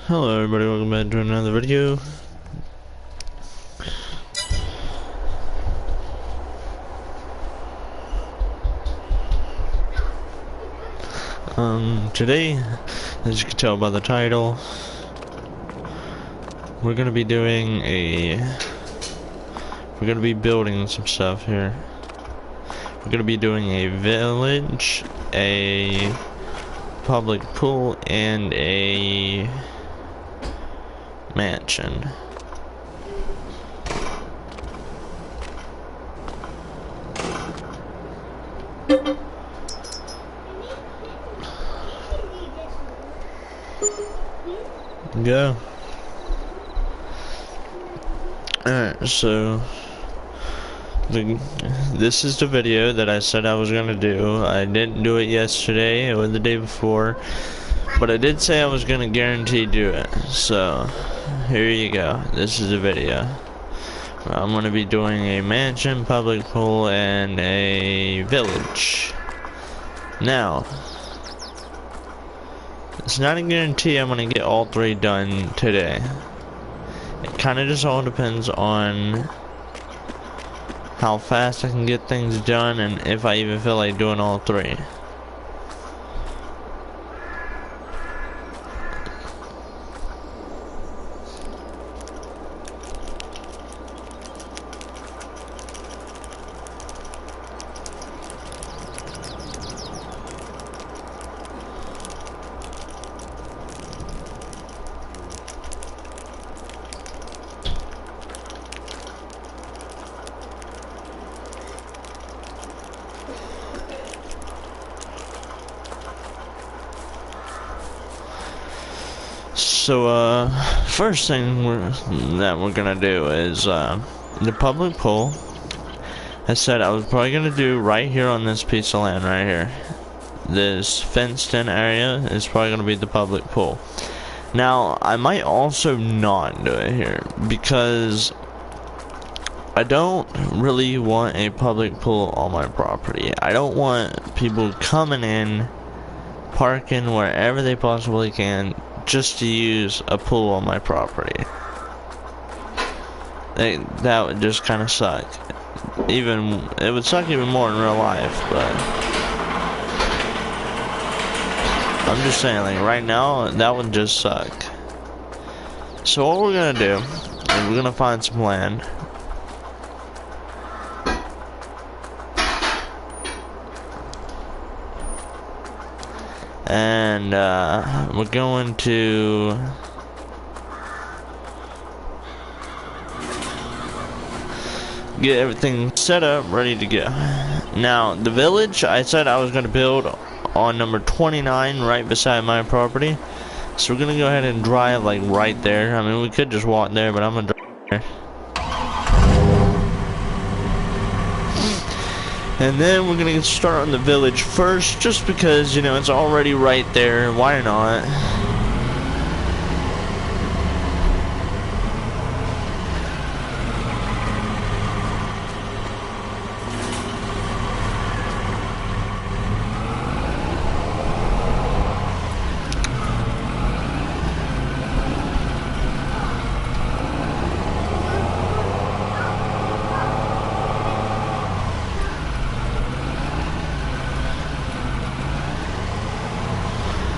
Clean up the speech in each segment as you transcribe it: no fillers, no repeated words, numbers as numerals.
Hello everybody, welcome back to another video. Today, as you can tell by the title, we're gonna be building some stuff here. We're gonna be doing a village, a public pool, and a mansion. Go. Alright, so this is the video that I said I was gonna do. I didn't do it yesterday or the day before, but I did say I was gonna guarantee do it. So here you go. This is the video. I'm gonna be doing a mansion, public pool, and a village. Now, it's not a guarantee I'm gonna get all three done today. It kinda just all depends on how fast I can get things done and if I even feel like doing all three. So, first thing that we're gonna do is, the public pool. I said I was probably gonna do right here on this piece of land right here. This fenced in area is probably gonna be the public pool. Now, I might also not do it here because I don't really want a public pool on my property. I don't want people coming in, parking wherever they possibly can, just to use a pool on my property. That would just kind of suck. It would suck even more in real life, but I'm just saying, like, right now, that would just suck. So what we're gonna do is we're gonna find some land. And we're going to get everything set up, ready to go. Now, the village, I said I was going to build on number 29 right beside my property. So we're going to go ahead and drive like right there. I mean, we could just walk there, but I'm going to drive there. And then we're gonna start on the village first, just because, you know, it's already right there. Why not?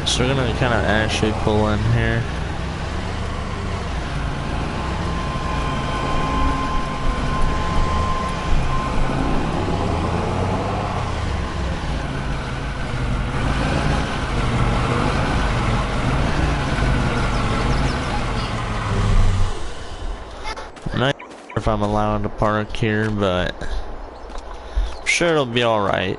So we're gonna kind of actually pull in here. I'm not sure if I'm allowed to park here, but I'm sure it'll be alright.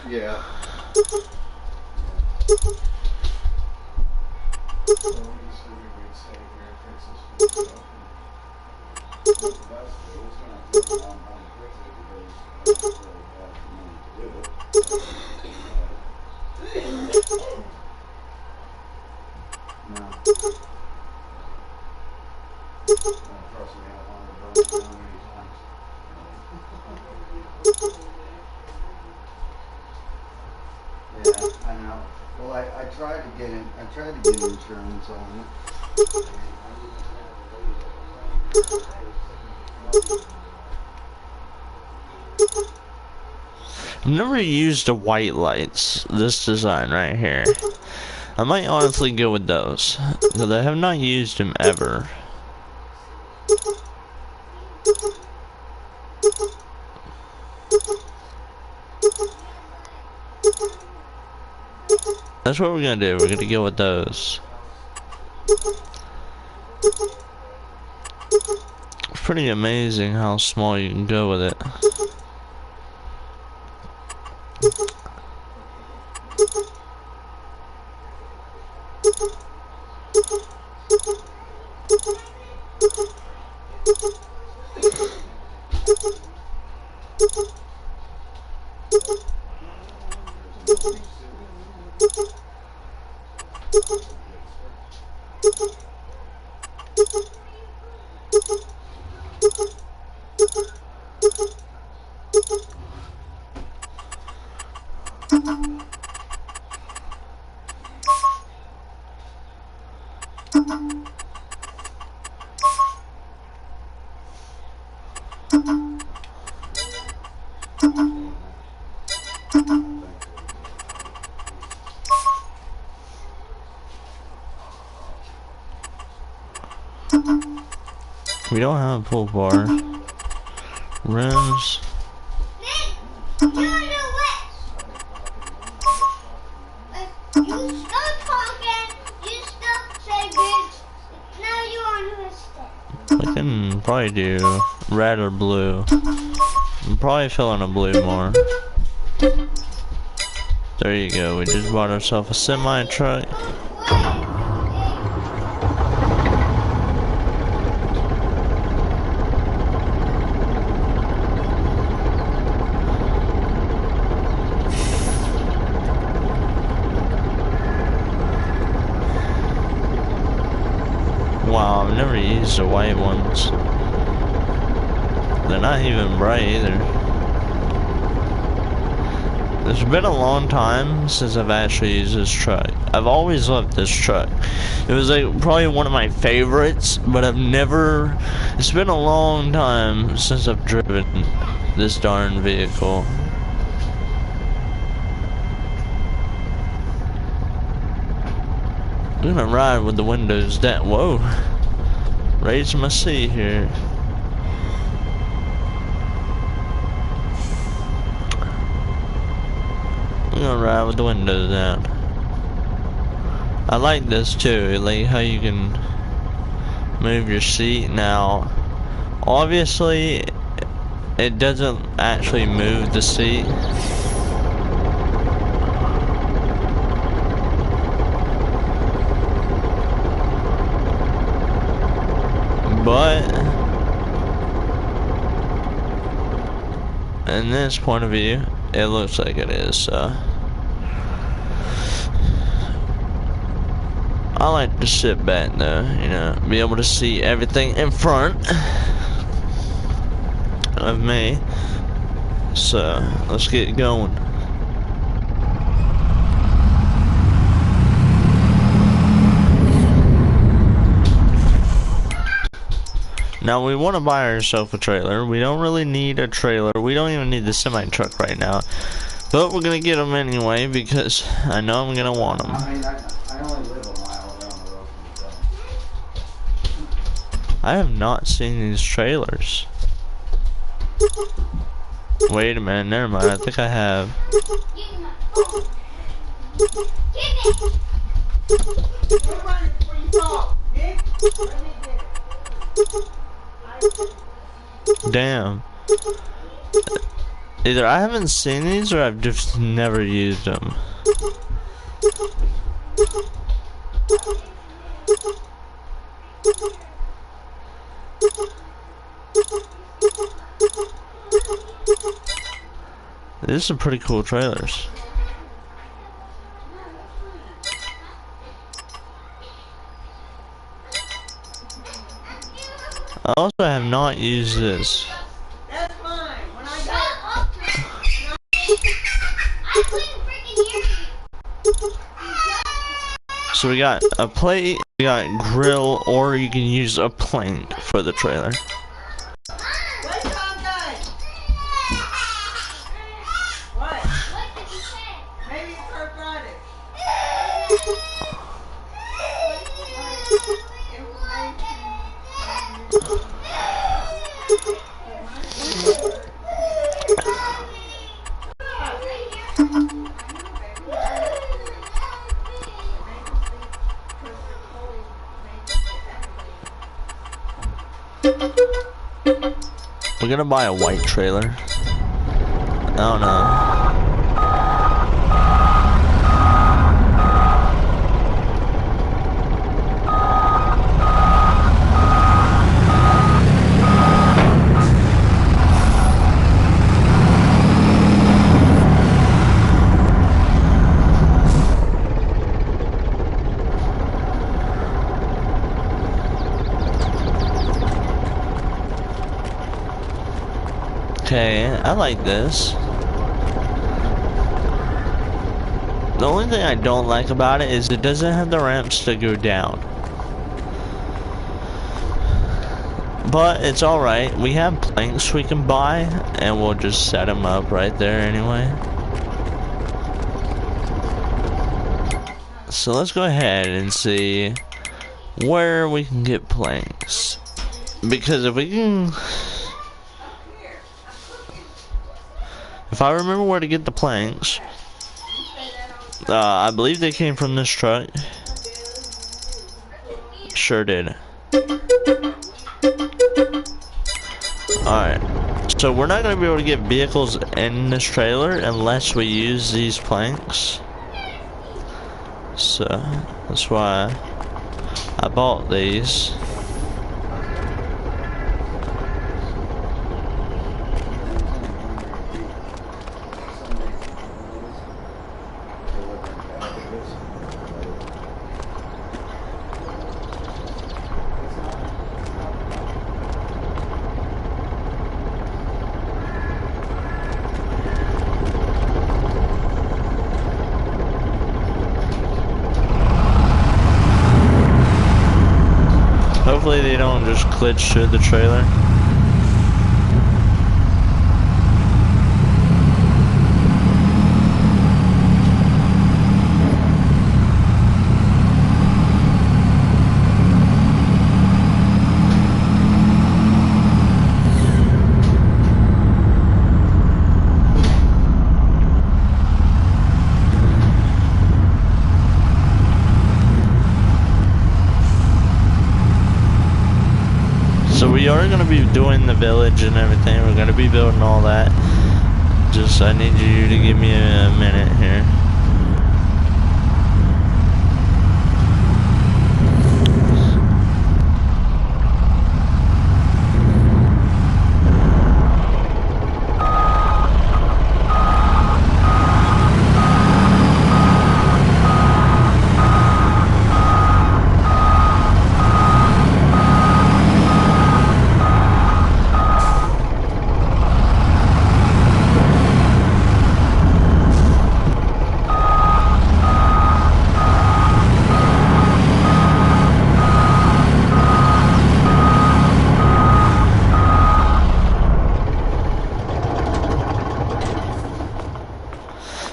Yeah. Yeah, I know. Well, I tried to get in. I tried to get insurance on it. I've never used the white lights, this design right here. I might honestly go with those, because I have not used them ever. That's what we're gonna do, we're gonna go with those. It's pretty amazing how small you can go with it. We don't have a pull bar. Rims. I can probably do red or blue. I'm probably feeling a blue more. There you go, we just bought ourselves a semi truck. Wow, I've never used the white ones. They're not even bright either. It's been a long time since I've actually used this truck. I've always loved this truck. It was like probably one of my favorites, but I've never... It's been a long time since I've driven this darn vehicle. I'm gonna ride with the windows down. Whoa. Raise my seat here. I'm gonna ride with the windows down. I like this too, like how you can move your seat. Now, obviously, it doesn't actually move the seat. But in this point of view, it looks like it is, so I like to sit back though, you know, be able to see everything in front of me. So let's get going. Now we want to buy ourselves a trailer. We don't really need a trailer. We don't even need the semi truck right now. But we're going to get them anyway because I know I'm going to want them. I mean, I only live a mile down the road from the I have not seen these trailers. Wait a minute, never mind. I think I have. Damn. Either I haven't seen these or I've just never used them. These are some pretty cool trailers. I also have not used this. That's mine. When I got So we got a plate, we got grill, or you can use a plank for the trailer. what's all done? What? Maybe it's her Friday. We're gonna buy a white trailer. I don't know. Okay, I like this. The only thing I don't like about it is it doesn't have the ramps to go down. But it's alright. We have planks we can buy, and we'll just set them up right there anyway. So let's go ahead and see where we can get planks. Because if we can... If I remember where to get the planks, I believe they came from this truck. Sure did. Alright, so we're not going to be able to get vehicles in this trailer unless we use these planks. So, that's why I bought these. Hopefully they don't just glitch through the trailer. So we are going to be doing the village and everything. We're going to be building all that. Just, I need you to give me a minute here.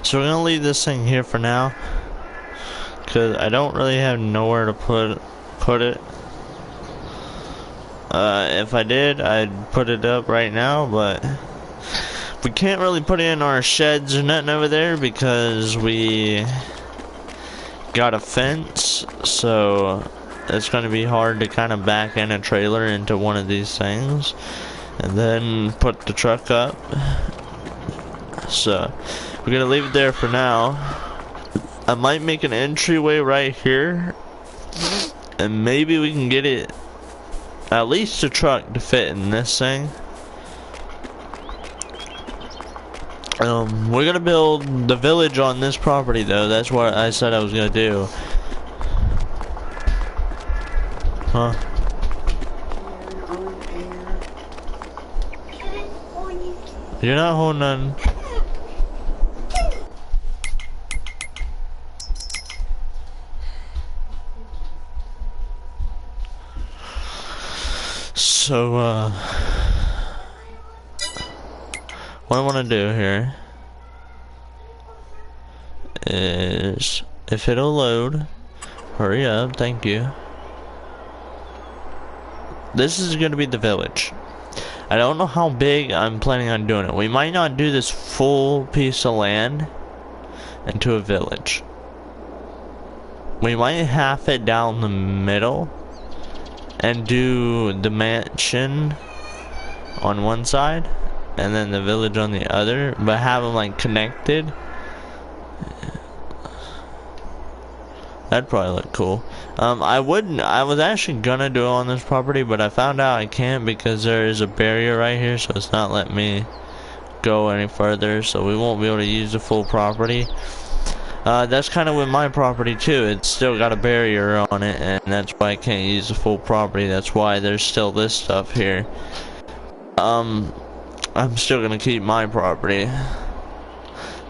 So we're gonna leave this thing here for now, cause I don't really have nowhere to put it. If I did, I'd put it up right now, but we can't really put it in our sheds or nothing over there because we got a fence. So it's gonna be hard to kind of back in a trailer into one of these things and then put the truck up. So we're gonna leave it there for now. I might make an entryway right here, and maybe we can get it, at least a truck to fit in this thing. We're gonna build the village on this property though. That's what I said I was gonna do. Huh? You're not holding none. So, what I want to do here is, if it'll load, hurry up, thank you. This is going to be the village. I don't know how big I'm planning on doing it. We might not do this full piece of land into a village. We might half it down the middle and do the mansion on one side and then the village on the other, but have them like connected. That'd probably look cool. I was actually gonna do it on this property, but I found out I can't because there is a barrier right here, so it's not letting me go any further, so we won't be able to use the full property. That's kind of with my property too. It's still got a barrier on it, and that's why I can't use the full property. That's why there's still this stuff here. I'm still gonna keep my property.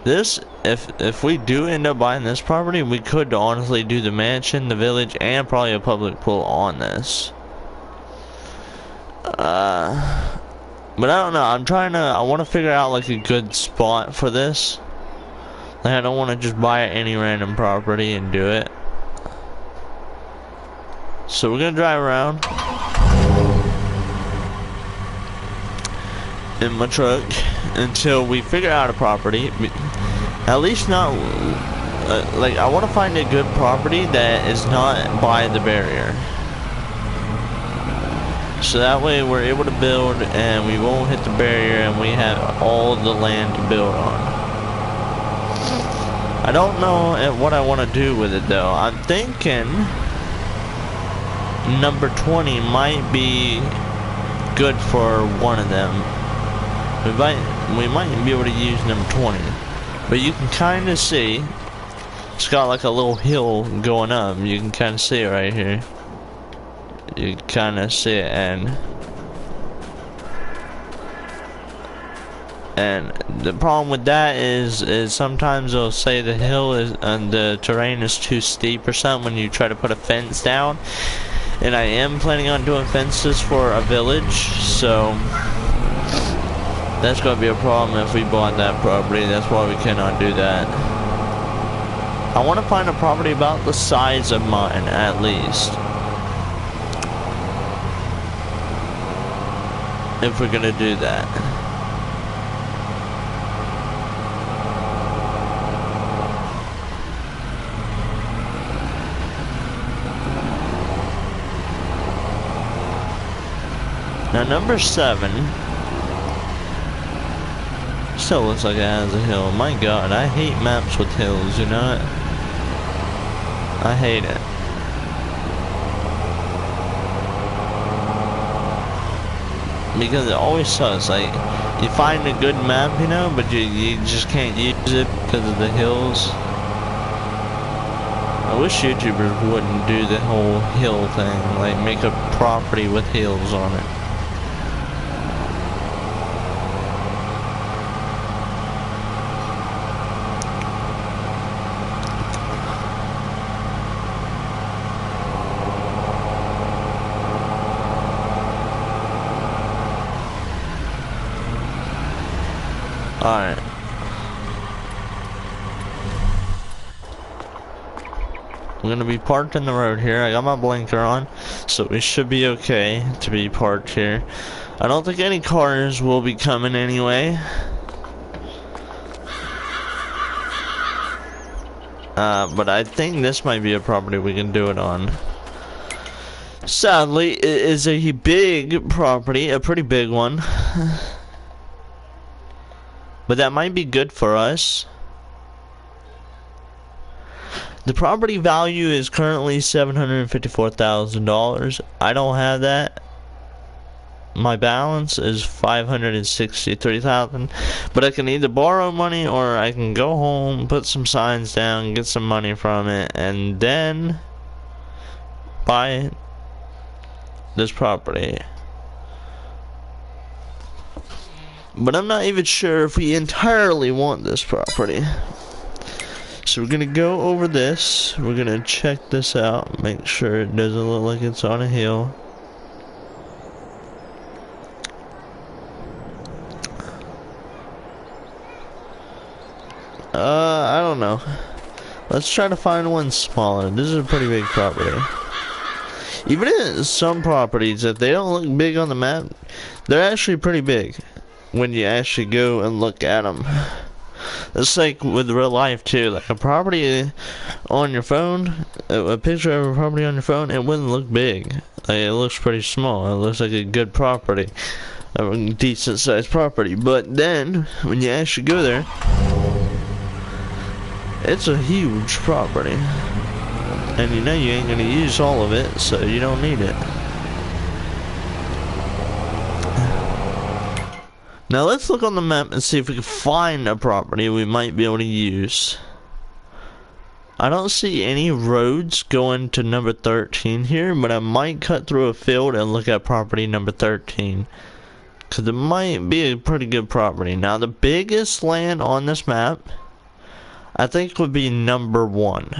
This, if we do end up buying this property, we could honestly do the mansion, the village, and probably a public pool on this. But I don't know. I want to figure out like a good spot for this. Like, I don't want to just buy any random property and do it. So we're gonna drive around in my truck until we figure out a property. At least not like, I want to find a good property that is not by the barrier, so that way we're able to build and we won't hit the barrier and we have all the land to build on. I don't know what I want to do with it though. I'm thinking number 20 might be good for one of them. We might be able to use number 20, but you can kind of see it's got like a little hill going up. You can kind of see it right here. You kind of see it, and the problem with that is sometimes they'll say the hill is and the terrain is too steep or something when you try to put a fence down. And I am planning on doing fences for a village, so that's gonna be a problem if we bought that property. That's why we cannot do that. I want to find a property about the size of mine, at least, if we're gonna do that. Now number 7 still looks like it has a hill. My god, I hate maps with hills, you know it? I hate it. Because it always sucks. Like, you find a good map, you know, but you just can't use it because of the hills. I wish YouTubers wouldn't do the whole hill thing, like make a property with hills on it. Alright. I'm gonna be parked in the road here. I got my blinker on, so we should be okay to be parked here. I don't think any cars will be coming anyway. But I think this might be a property we can do it on. Sadly, it is a big property, a pretty big one. but that might be good for us. The property value is currently $754,000. I don't have that. My balance is $563,000, but I can either borrow money or I can go home, put some signs down, get some money from it, and then buy this property. But I'm not even sure if we entirely want this property. So we're gonna go over this. We're gonna check this out, make sure it doesn't look like it's on a hill. I don't know. Let's try to find one smaller. This is a pretty big property. Even in some properties, if they don't look big on the map, they're actually pretty big when you actually go and look at them. It's like with real life too. Like a property on your phone, a picture of a property on your phone, it wouldn't look big. Like, it looks pretty small. It looks like a good property, a decent sized property. But then when you actually go there, it's a huge property, and you know you ain't gonna use all of it, so you don't need it. Now let's look on the map and see if we can find a property we might be able to use. I don't see any roads going to number 13 here, but I might cut through a field and look at property number 13, because it might be a pretty good property. Now the biggest land on this map, I think, would be number 1.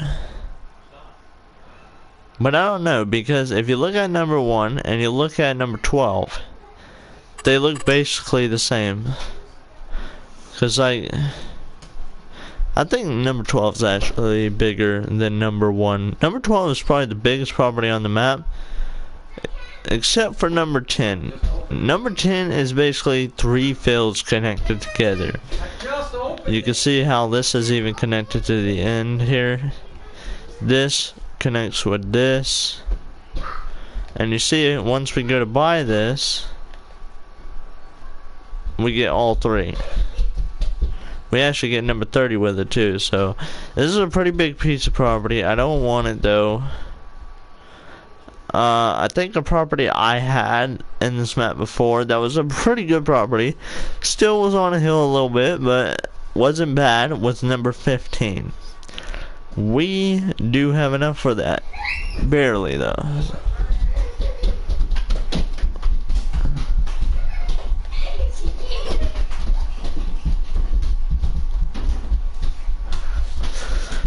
But I don't know, because if you look at number 1 and you look at number 12, they look basically the same. Because I think number 12 is actually bigger than number 1. Number 12 is probably the biggest property on the map, except for number 10. Number 10 is basically 3 fields connected together. You can see how this is even connected to the end here. This connects with this. And you see, once we go to buy this, we get all 3. We actually get number 30 with it too. So this is a pretty big piece of property. I don't want it though. I think the property I had in this map before, that was a pretty good property, still was on a hill a little bit, but wasn't bad, was number 15. We do have enough for that. Barely though.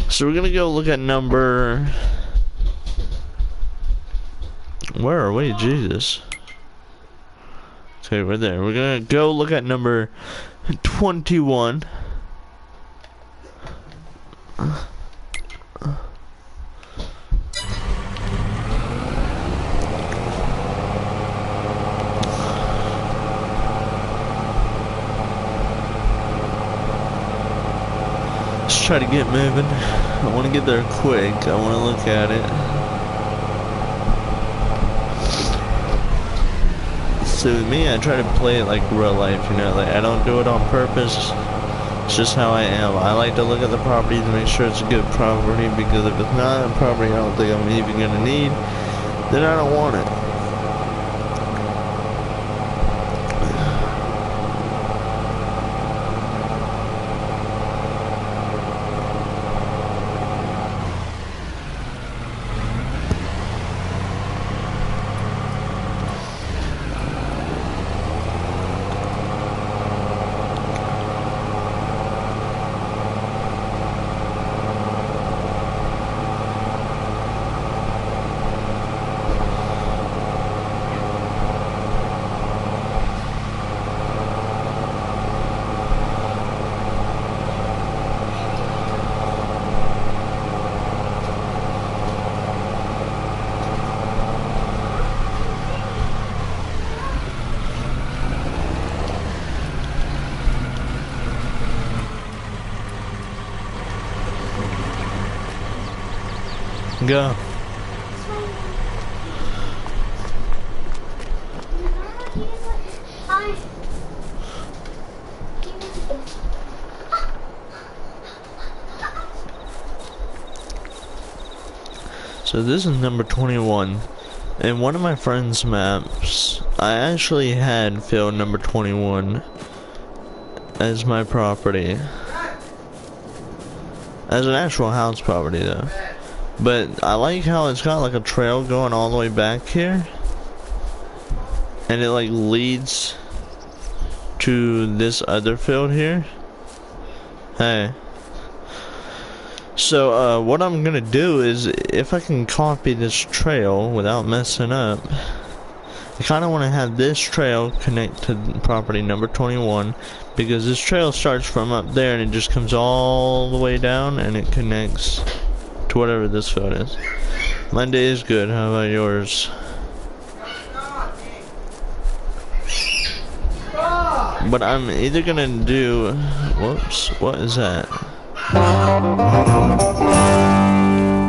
So we're gonna go look at number... Where are we? Jesus. Okay, we're there. We're gonna go look at number 21. Let's try to get moving. I want to get there quick. I want to look at it. So with me, I try to play it like real life, you know, like I don't do it on purpose. It's just how I am. I like to look at the property to make sure it's a good property, because if it's not a property I don't think I'm even gonna need, then I don't want it. Go. So this is number 21. In one of my friend's maps, I actually had field number 21 as my property. As an actual house property though. But I like how it's got like a trail going all the way back here. And it like leads to this other field here. Hey. So what I'm gonna do is, if I can copy this trail without messing up, I kinda wanna have this trail connect to property number 21, because this trail starts from up there and it just comes all the way down and it connects to whatever this field is. My day is good, how about yours? But I'm either gonna do, whoops, what is that?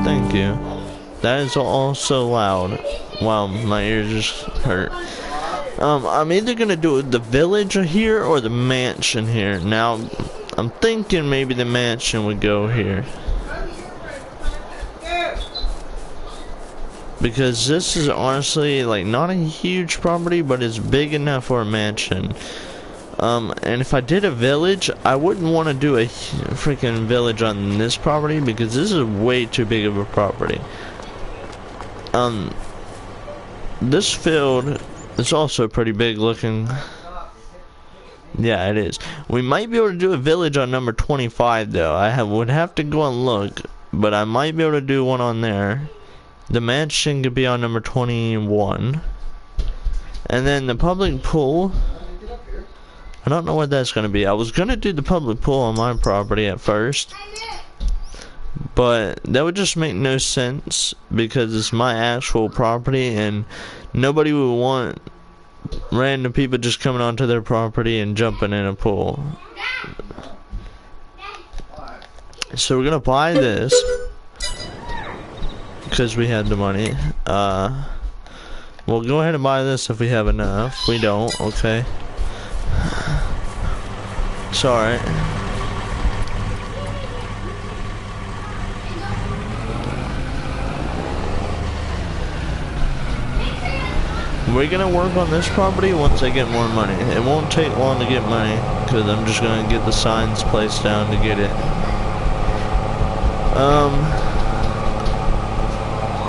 Thank you. That is also loud. Wow, my ears just hurt. I'm either gonna do the village here or the mansion here. Now, I'm thinking maybe the mansion would go here. Because this is honestly like not a huge property, but it's big enough for a mansion. And if I did a village, I wouldn't want to do a freaking village on this property because this is way too big of a property. This field is also pretty big looking. Yeah, it is. We might be able to do a village on number 25 though. Would have to go and look, but I might be able to do one on there. The mansion could be on number 21. And then the public pool, I don't know what that's going to be. I was going to do the public pool on my property at first, but that would just make no sense because it's my actual property and nobody would want random people just coming onto their property and jumping in a pool. So we're going to buy this because we had the money. We'll go ahead and buy this if we have enough. We don't, okay. It's alright. We're gonna work on this property once I get more money. It won't take long to get money because I'm just gonna get the signs placed down to get it.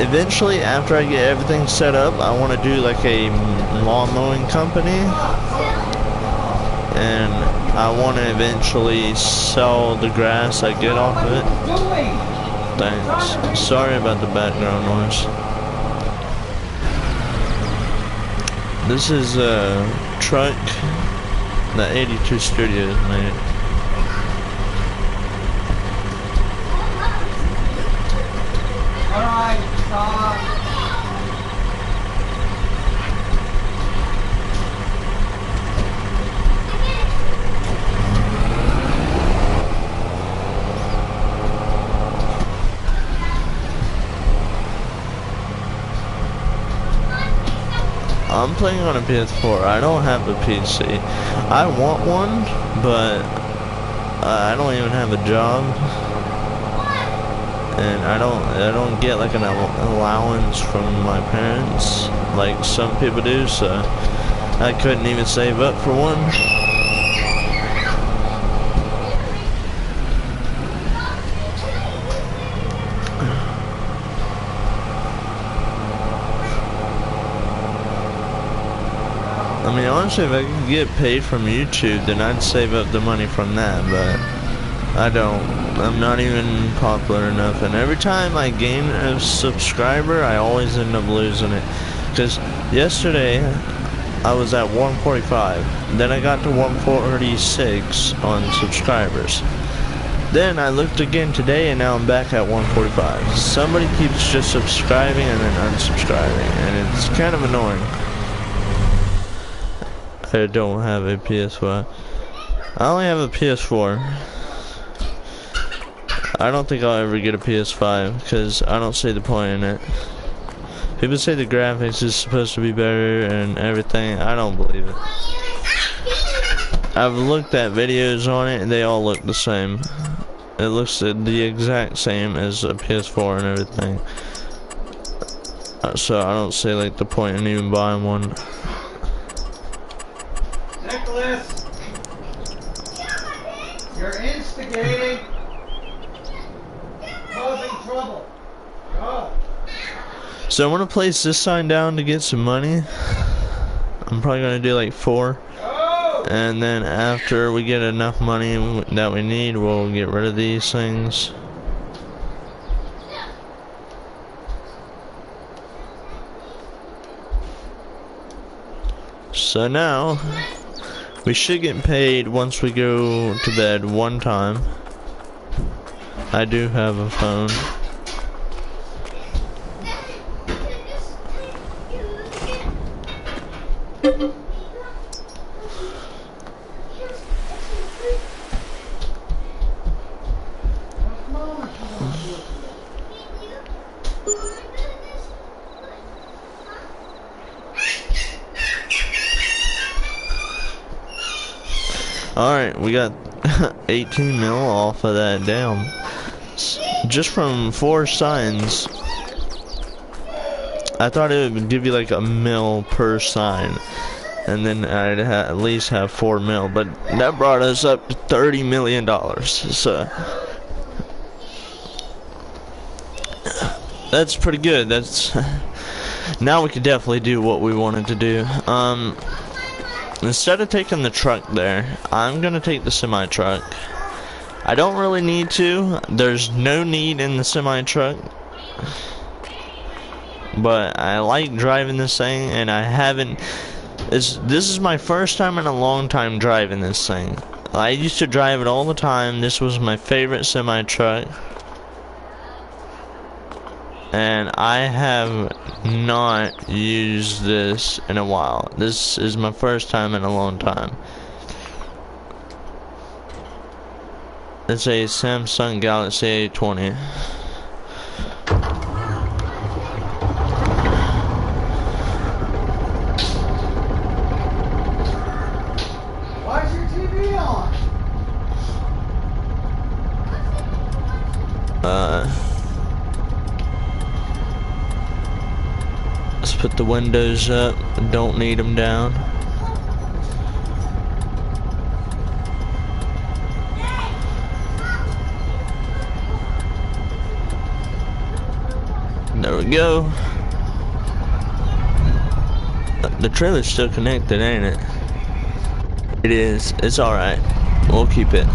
Eventually, after I get everything set up, I want to do like a lawn mowing company. And I want to eventually sell the grass I get off of it. Thanks. Sorry about the background noise. This is a truck that 82 Studios made. Alright, stop. I'm playing on a PS4. I don't have a PC. I want one, but I don't even have a job, and I don't get like an allowance from my parents like some people do. So I couldn't even save up for one. I mean, honestly, if I could get paid from YouTube, then I'd save up the money from that, but I don't. I'm not even popular enough, and every time I gain a subscriber, I always end up losing it. Because yesterday, I was at 145, then I got to 146 on subscribers. Then I looked again today, and now I'm back at 145. Somebody keeps just subscribing and then unsubscribing, and it's kind of annoying. I don't have a PS5. I only have a PS4. I don't think I'll ever get a PS5 because I don't see the point in it. People say the graphics is supposed to be better and everything. I don't believe it. I've looked at videos on it and they all look the same. It looks the exact same as a PS4 and everything. So I don't see like the point in even buying one. Nicholas, you're instigating, causing trouble. Go. So I'm gonna place this sign down to get some money. I'm probably gonna do like 4. And then after we get enough money that we need, we'll get rid of these things. So now, we should get paid once we go to bed one time. I do have a phone. Alright, we got 18 mil off of that down. Just from 4 signs. I thought it would give you like a mil per sign. And then I'd at least have 4 mil. But that brought us up to $30 million. So that's pretty good. That's now we could definitely do what we wanted to do. Instead of taking the truck there, I'm gonna take the semi truck. I don't really need to. There's no need in the semi truck, but I like driving this thing, and I haven't. This is my first time in a long time driving this thing. I used to drive it all the time. This was my favorite semi truck. And I have not used this in a while. This is my first time in a long time. It's a Samsung Galaxy A20. Why is your TV on? Let's put the windows up. Don't need them down. There we go. The trailer's still connected, ain't it? It is. It's alright. We'll keep it.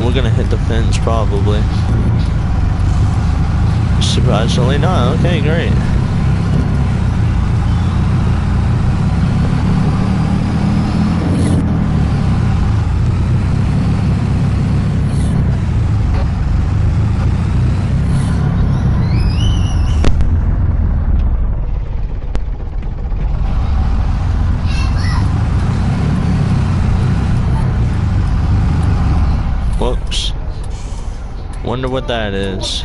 We're gonna hit the fence probably. Surprisingly not. Okay, great. Whoops. Wonder what that is.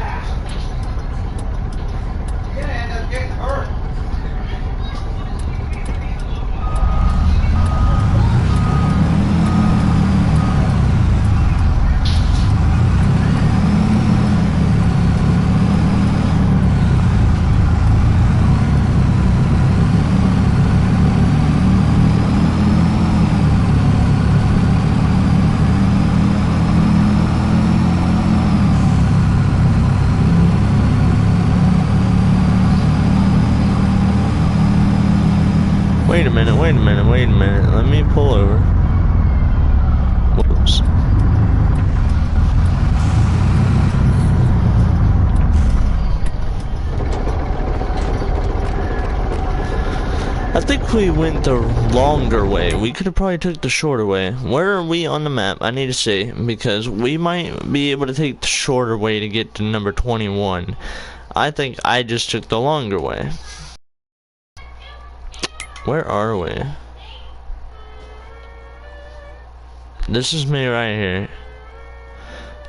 Wait a minute. Let me pull over. Whoops. I think we went the longer way. We could have probably took the shorter way. Where are we on the map? I need to see, because we might be able to take the shorter way to get to number 21. I think I just took the longer way. Where are we? This is me right here.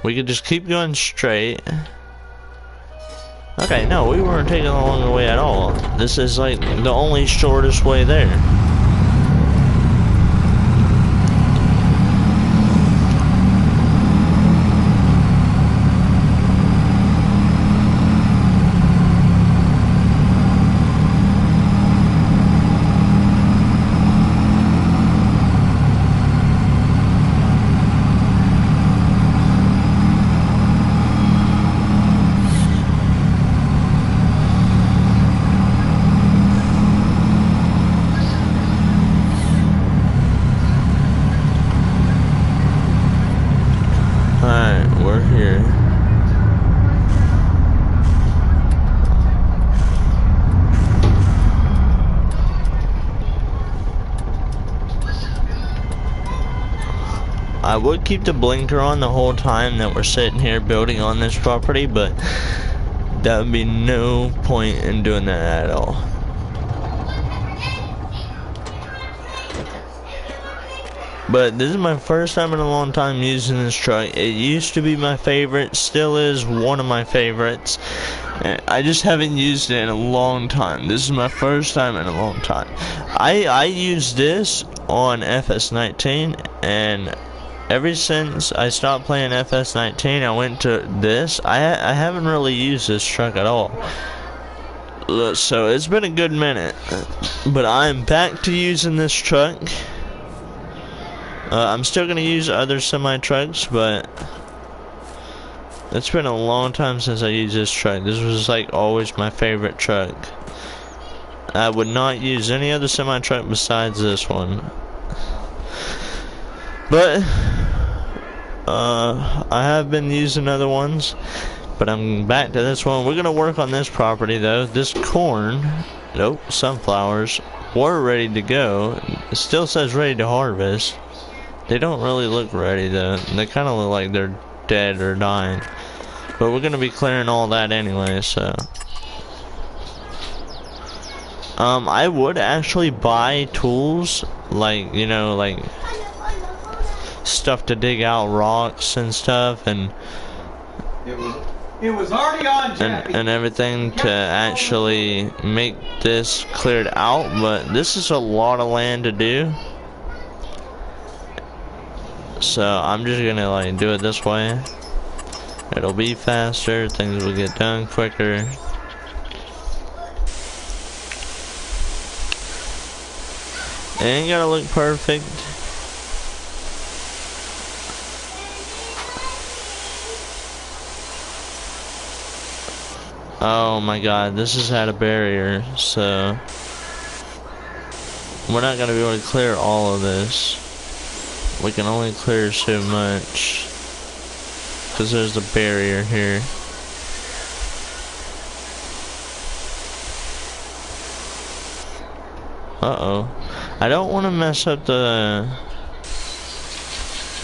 We could just keep going straight. Okay, no, we weren't taking the longer way at all. This is like the only shortest way there. I would keep the blinker on the whole time that we're sitting here building on this property, but that would be no point in doing that at all. But this is my first time in a long time using this truck. It used to be my favorite, still is one of my favorites. I just haven't used it in a long time. This is my first time in a long time. I used this on FS19, and ever since I stopped playing FS19, I went to this. I haven't really used this truck at all. So it's been a good minute. But I'm back to using this truck. I'm still gonna use other semi-trucks, but it's been a long time since I used this truck. This was like always my favorite truck. I would not use any other semi-truck besides this one. But I have been using other ones, but I'm back to this one. We're gonna work on this property though. This corn, nope, sunflowers were ready to go. It still says ready to harvest. They don't really look ready though. They kind of look like they're dead or dying. But we're gonna be clearing all that anyway, so. I would actually buy tools, like, you know, like stuff to dig out rocks and stuff, and it was already on, Jackie. and everything to actually make this cleared out, but this is a lot of land to do. So I'm just gonna like do it this way. It'll be faster, things will get done quicker. It ain't gotta look perfect. Oh my god, this has had a barrier, so we're not gonna be able to clear all of this. We can only clear so much because there's a barrier here. Uh-oh. I don't want to mess up the...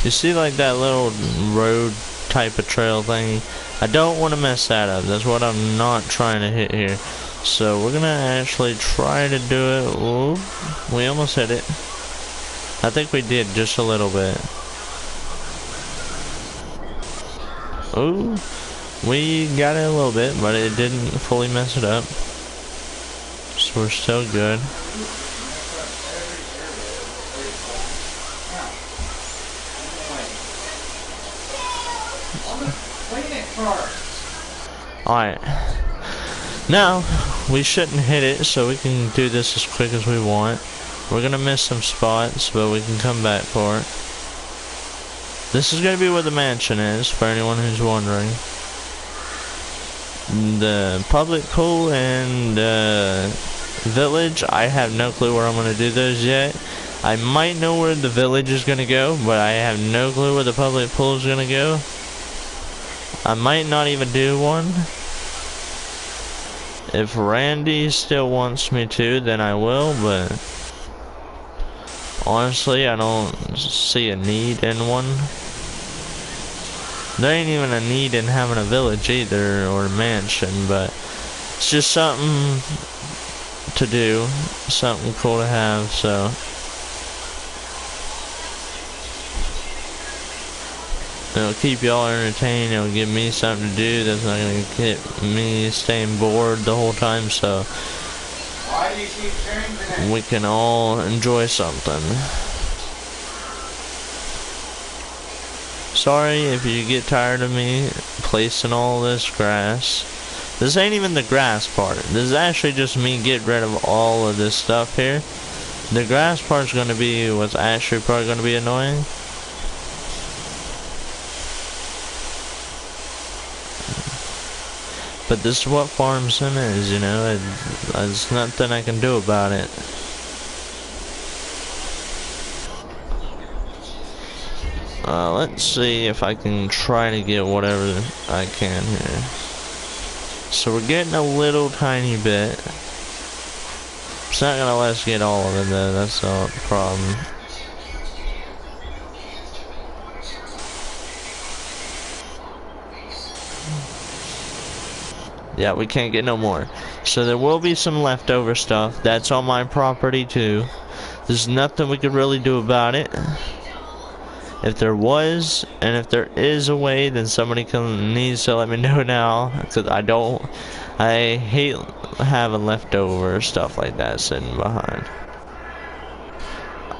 You see like that little road type of trail thing? I don't want to mess that up. That's what I'm not trying to hit here. So we're gonna actually try to do it. Ooh, we almost hit it. I think we did just a little bit. Ooh, we got it a little bit, but it didn't fully mess it up. So we're still good. Alright. Now, we shouldn't hit it, so we can do this as quick as we want. We're gonna miss some spots, but we can come back for it. This is gonna be where the mansion is, for anyone who's wondering. The public pool and village, I have no clue where I'm gonna do those yet. I might know where the village is gonna go, but I have no clue where the public pool is gonna go. I might not even do one. If Randy still wants me to, then I will, but honestly, I don't see a need in one. There ain't even a need in having a village either, or a mansion, but it's just something to do, something cool to have, so. It'll keep y'all entertained, it'll give me something to do that's not gonna get me staying bored the whole time, so Why do you keep changing it? we can all enjoy something. Sorry if you get tired of me placing all this grass. This ain't even the grass part. This is actually just me getting rid of all of this stuff here. The grass part's gonna be what's actually probably gonna be annoying. But this is what farm sim is, you know, there's nothing I can do about it. Let's see if I can try to get whatever I can here. So we're getting a little tiny bit. It's not gonna let us get all of it though, that's the problem. Yeah, we can't get no more. So there will be some leftover stuff. That's on my property too. There's nothing we could really do about it. If there was, and if there is a way, then somebody needs to let me know now. Because I hate having leftover stuff like that sitting behind.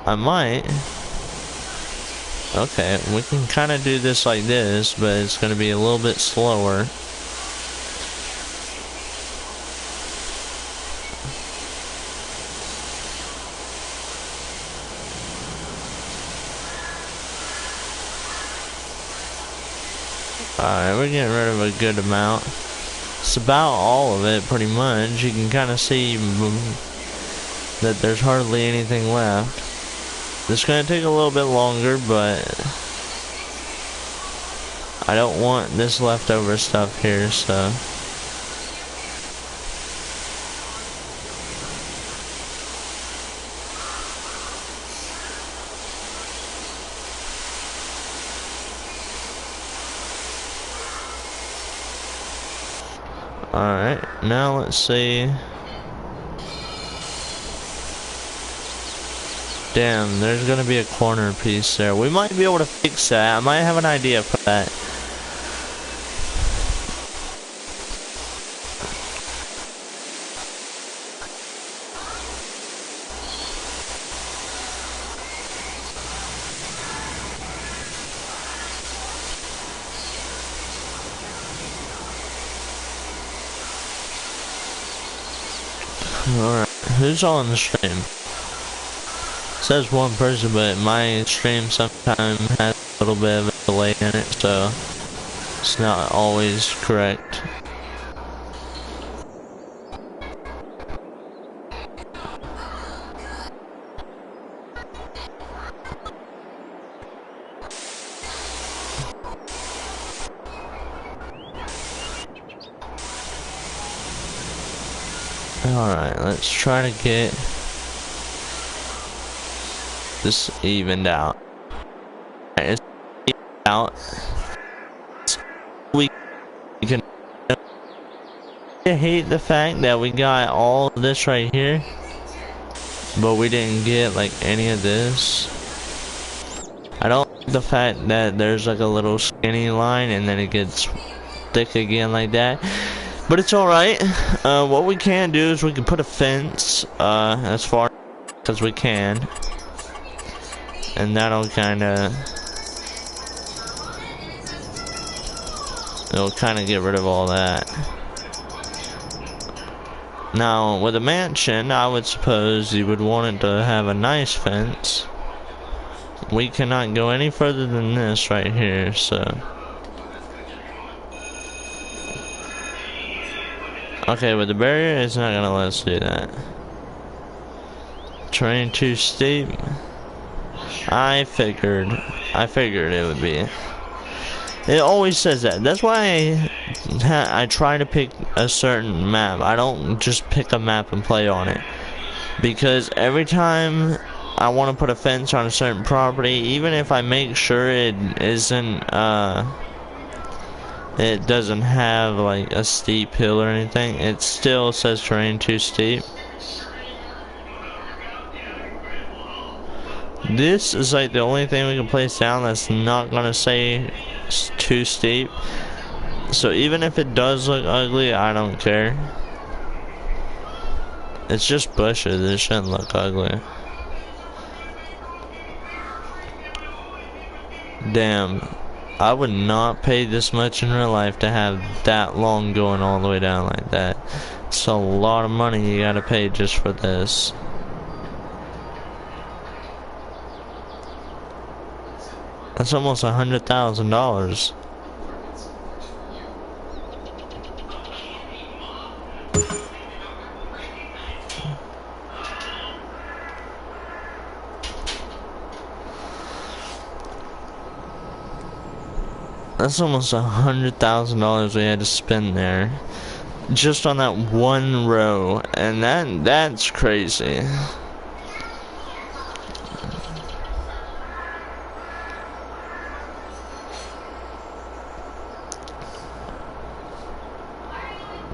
I might. Okay, we can kind of do this like this, but it's going to be a little bit slower. Alright, we're getting rid of a good amount. It's about all of it, pretty much. You can kind of see that there's hardly anything left. It's going to take a little bit longer, but I don't want this leftover stuff here, so. Alright, now let's see. Damn, there's gonna be a corner piece there. We might be able to fix that. I might have an idea for that. Alright, who's on the stream? It says one person, but my stream sometimes has a little bit of a delay in it, so it's not always correct. Alright, let's try to get this evened out. It's evened out. We can. I hate the fact that we got all of this right here, but we didn't get like any of this. I don't like the fact that there's like a little skinny line and then it gets thick again like that. But it's alright. What we can do is we can put a fence as far as we can. And that'll kinda... it'll kinda get rid of all that. Now, with a mansion, I would suppose you would want it to have a nice fence. We cannot go any further than this right here, so... okay, but the barrier is not gonna let us do that. Terrain too steep. I figured it would be. It always says that. That's why I try to pick a certain map. I don't just pick a map and play on it. Because every time I want to put a fence on a certain property, even if I make sure it isn't, it doesn't have like a steep hill or anything, it still says terrain too steep. This is like the only thing we can place down that's not gonna say it's too steep. So even if it does look ugly, I don't care. It's just bushes, it shouldn't look ugly. Damn, I would not pay this much in real life to have that long going all the way down like that. It's a lot of money you gotta pay just for this. That's almost $100,000. That's almost $100,000 we had to spend there, just on that one row, and that's crazy.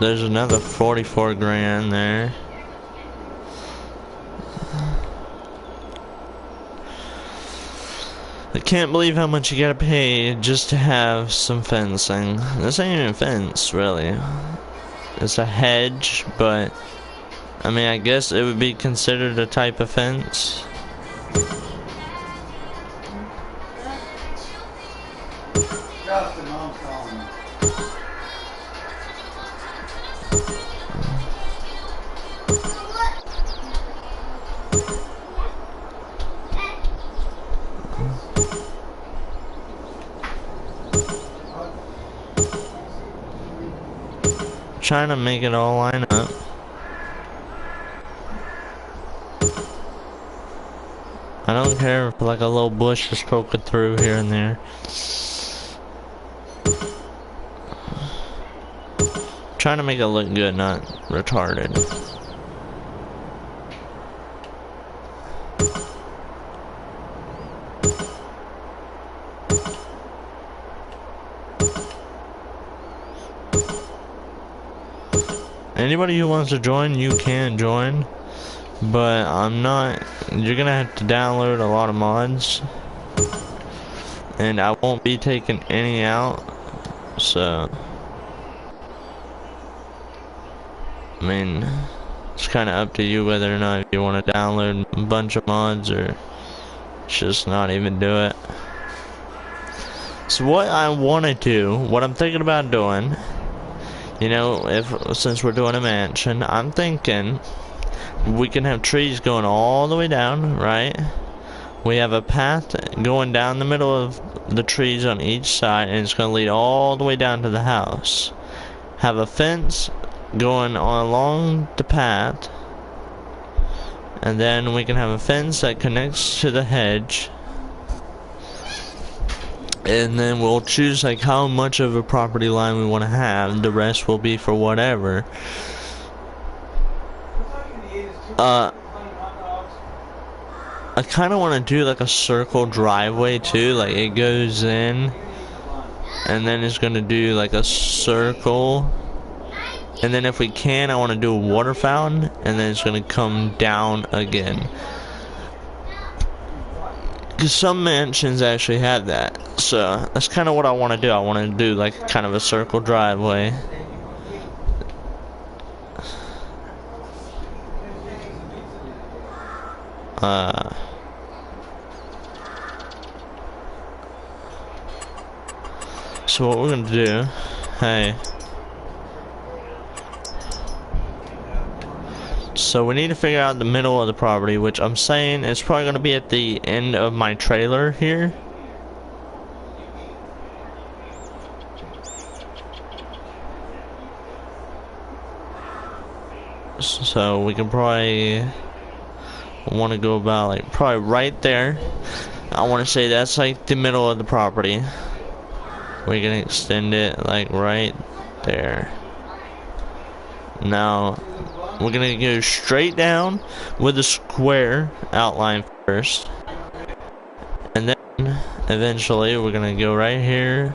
There's another 44 grand there. I can't believe how much you gotta pay just to have some fencing. This ain't even a fence, really. It's a hedge, but I mean, I guess it would be considered a type of fence. Justin, I'm calling you. Trying to make it all line up. I don't care if like a little bush is poking through here and there. Trying to make it look good, not retarded. Anybody who wants to join, you can join, but I'm not. You're gonna have to download a lot of mods, and I won't be taking any out, so I mean, it's kind of up to you whether or not you want to download a bunch of mods or just not even do it. So what I want to do, what I'm thinking about doing, you know, since we're doing a mansion, I'm thinking we can have trees going all the way down, right? We have a path going down the middle of the trees on each side, and it's going to lead all the way down to the house. Have a fence going along the path, and then we can have a fence that connects to the hedge. And then we'll choose like how much of a property line we want to have. The rest will be for whatever. I kind of want to do like a circle driveway too. Like it goes in, and then it's gonna do like a circle. And then if we can, I want to do a water fountain, and then it's gonna come down again. Because some mansions actually have that. So that's kind of what I want to do. I want to do like kind of a circle driveway. So what we're gonna do, hey. So we need to figure out the middle of the property, which I'm saying is probably gonna be at the end of my trailer here. So we can probably want to go about like probably right there. I want to say that's like the middle of the property. We're gonna extend it like right there. Now we're gonna go straight down with a square outline first, and then eventually we're gonna go right here,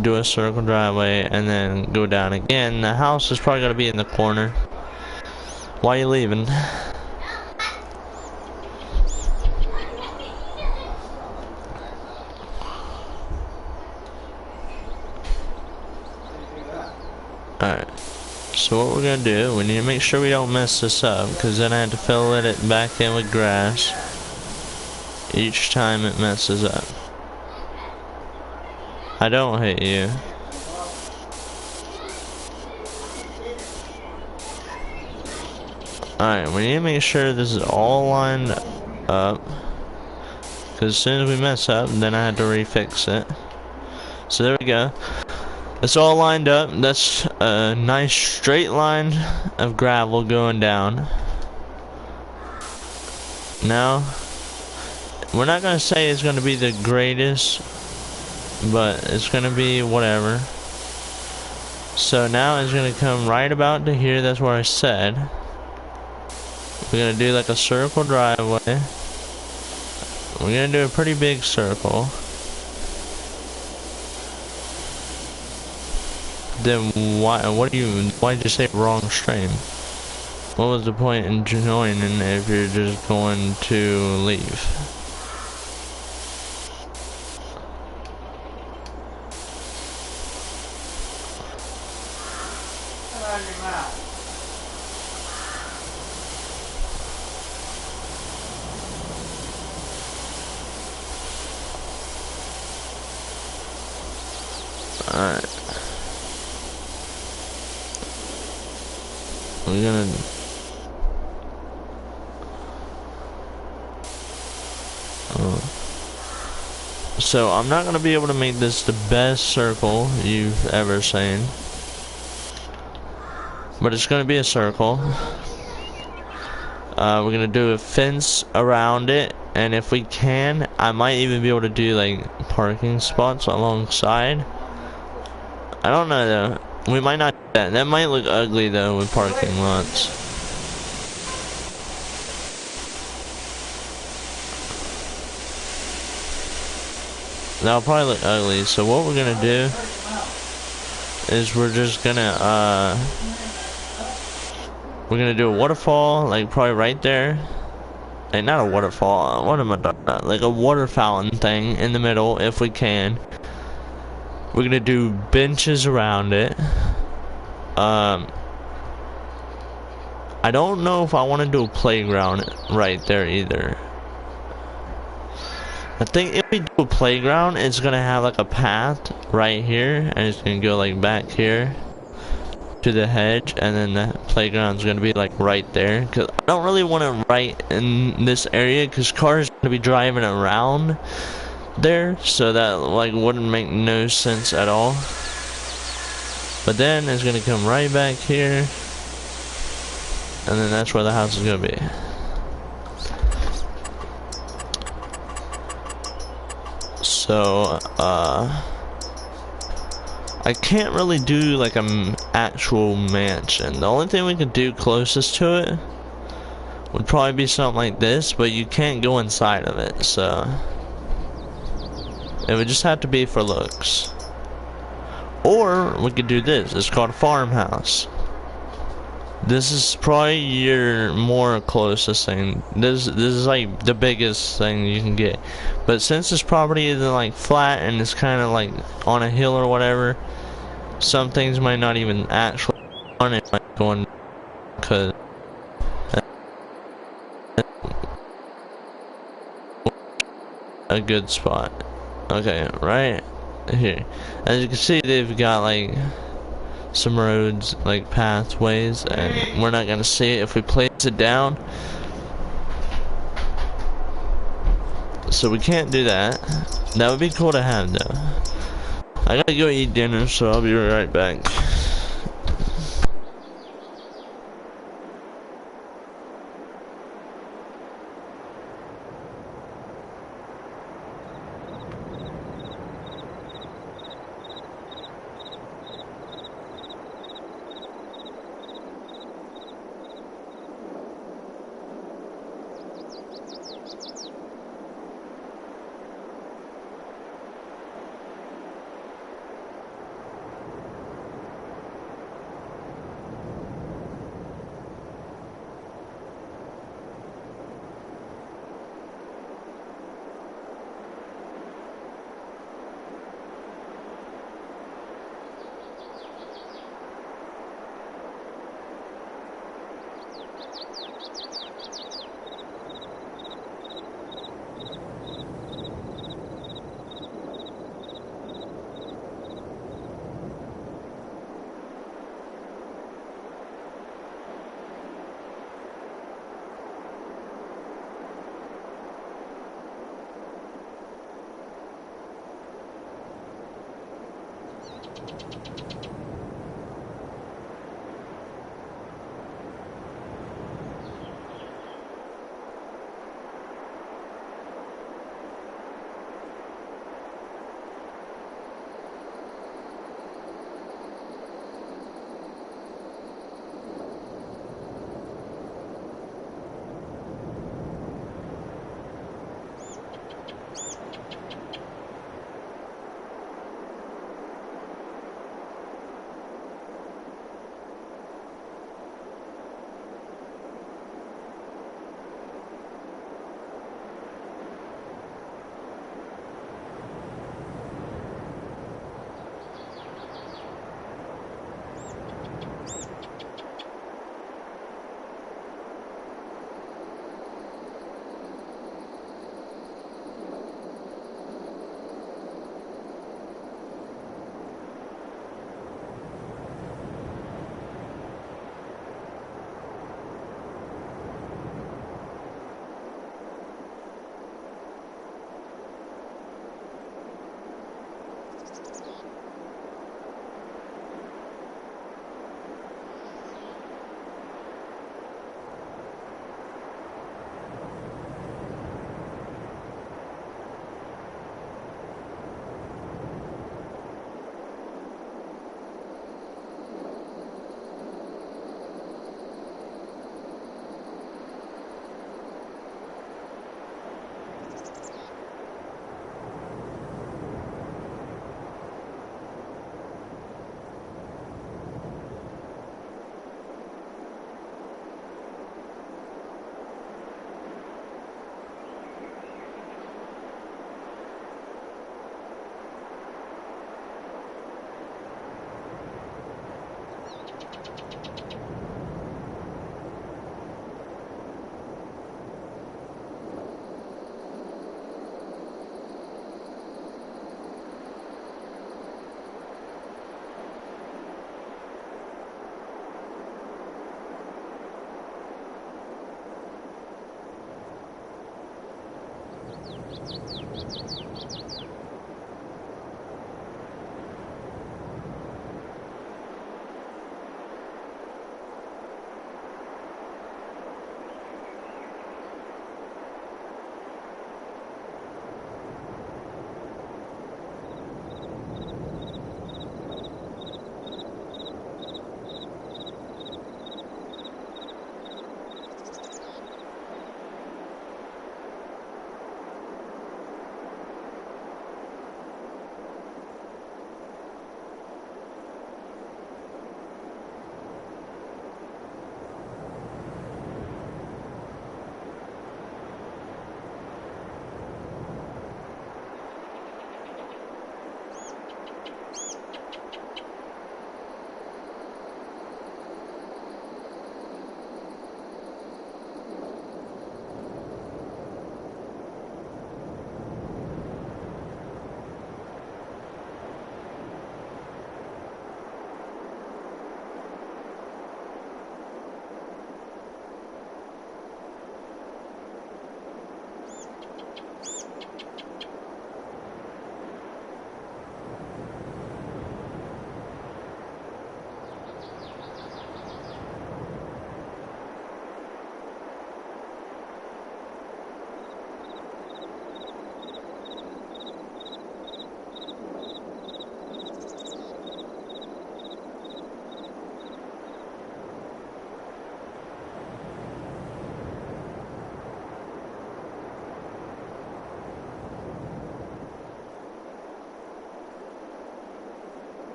do a circle driveway, and then go down again. The house is probably gonna be in the corner. Why are you leaving? Alright, so what we're gonna do, we need to make sure we don't mess this up, because then I have to fill it back in with grass each time it messes up. I don't hate you. Alright, we need to make sure this is all lined up, because as soon as we mess up, then I have to refix it. So there we go. It's all lined up. That's a nice straight line of gravel going down. Now, we're not going to say it's going to be the greatest, but it's going to be whatever. So now it's going to come right about to here. That's where I said. We're going to do like a circle driveway. We're going to do a pretty big circle. Then why did you say wrong stream? What was the point in joining if you're just going to leave? Come out of your mouth. Alright. We're gonna... So, I'm not gonna be able to make this the best circle you've ever seen. But it's gonna be a circle. We're gonna do a fence around it. And if we can, I might even be able to do like parking spots alongside. I don't know though. We might not do that. That might look ugly though with parking lots. That'll probably look ugly. So what we're gonna do is we're just gonna we're gonna do a waterfall, like probably right there. Like not a waterfall. What am I talking about? Like a water fountain thing in the middle, if we can. We're gonna do benches around it. I don't know if I want to do a playground right there either. I think if we do a playground, it's gonna have like a path right here, and it's gonna go like back here to the hedge, and then the playground's gonna be like right there. Cause I don't really want it right in this area, cause cars are gonna be driving around there, so that like wouldn't make no sense at all. But then it's gonna come right back here, and then that's where the house is gonna be. So I can't really do like an actual mansion. The only thing we could do closest to it would probably be something like this, but you can't go inside of it, so it would just have to be for looks. Or we could do this. It's called a farmhouse. This is probably your more closest thing. This is like the biggest thing you can get. But since this property isn't like flat and it's kind of like on a hill or whatever, some things might not even actually on it, might go on, because a good spot. Okay, right here. As you can see, they've got like some roads, like pathways, and we're not gonna see it if we place it down. So we can't do that. That would be cool to have though. I gotta go eat dinner, so I'll be right back.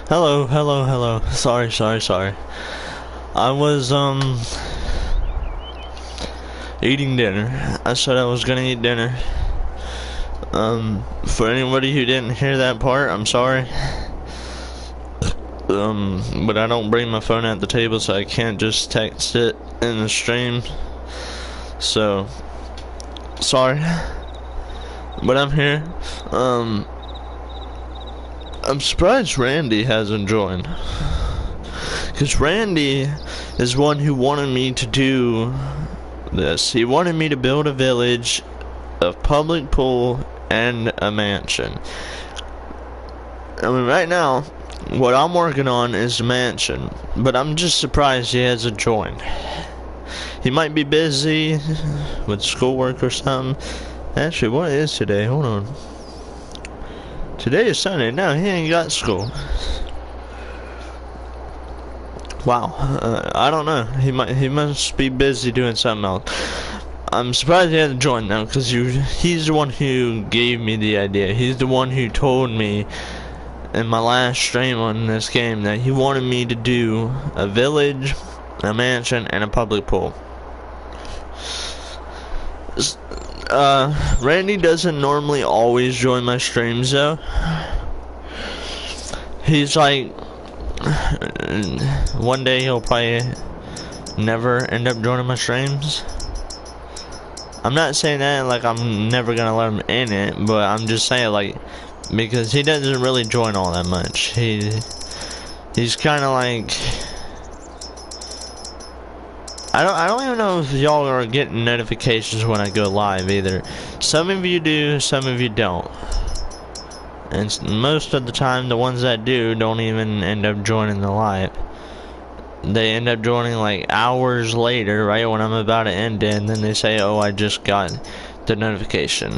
Hello. Sorry. I was, eating dinner. I said I was gonna eat dinner. For anybody who didn't hear that part, I'm sorry. But I don't bring my phone at the table, so I can't just text it in the stream. So, sorry. But I'm here. I'm surprised Randy hasn't joined. Because Randy is one who wanted me to do this. He wanted me to build a village, a public pool, and a mansion. I mean, right now, what I'm working on is a mansion. But I'm just surprised he hasn't joined. He might be busy with schoolwork or something. Actually, what is today? Hold on. Today is Sunday. No, he ain't got school. Wow. I don't know. He must be busy doing something else. I'm surprised he hasn't joined now, because he's the one who gave me the idea. He's the one who told me in my last stream on this game that he wanted me to do a village, a mansion, and a public pool. Randy doesn't normally always join my streams though. He's like, one day he'll probably never end up joining my streams. I'm not saying that like I'm never gonna let him in it, but I'm just saying like, because he doesn't really join all that much. He's kind of like, I don't even know if y'all are getting notifications when I go live either. Some of you do, some of you don't. And most of the time, the ones that do don't even end up joining the live. They end up joining like hours later, right when I'm about to end it, and then they say, oh, I just got the notification.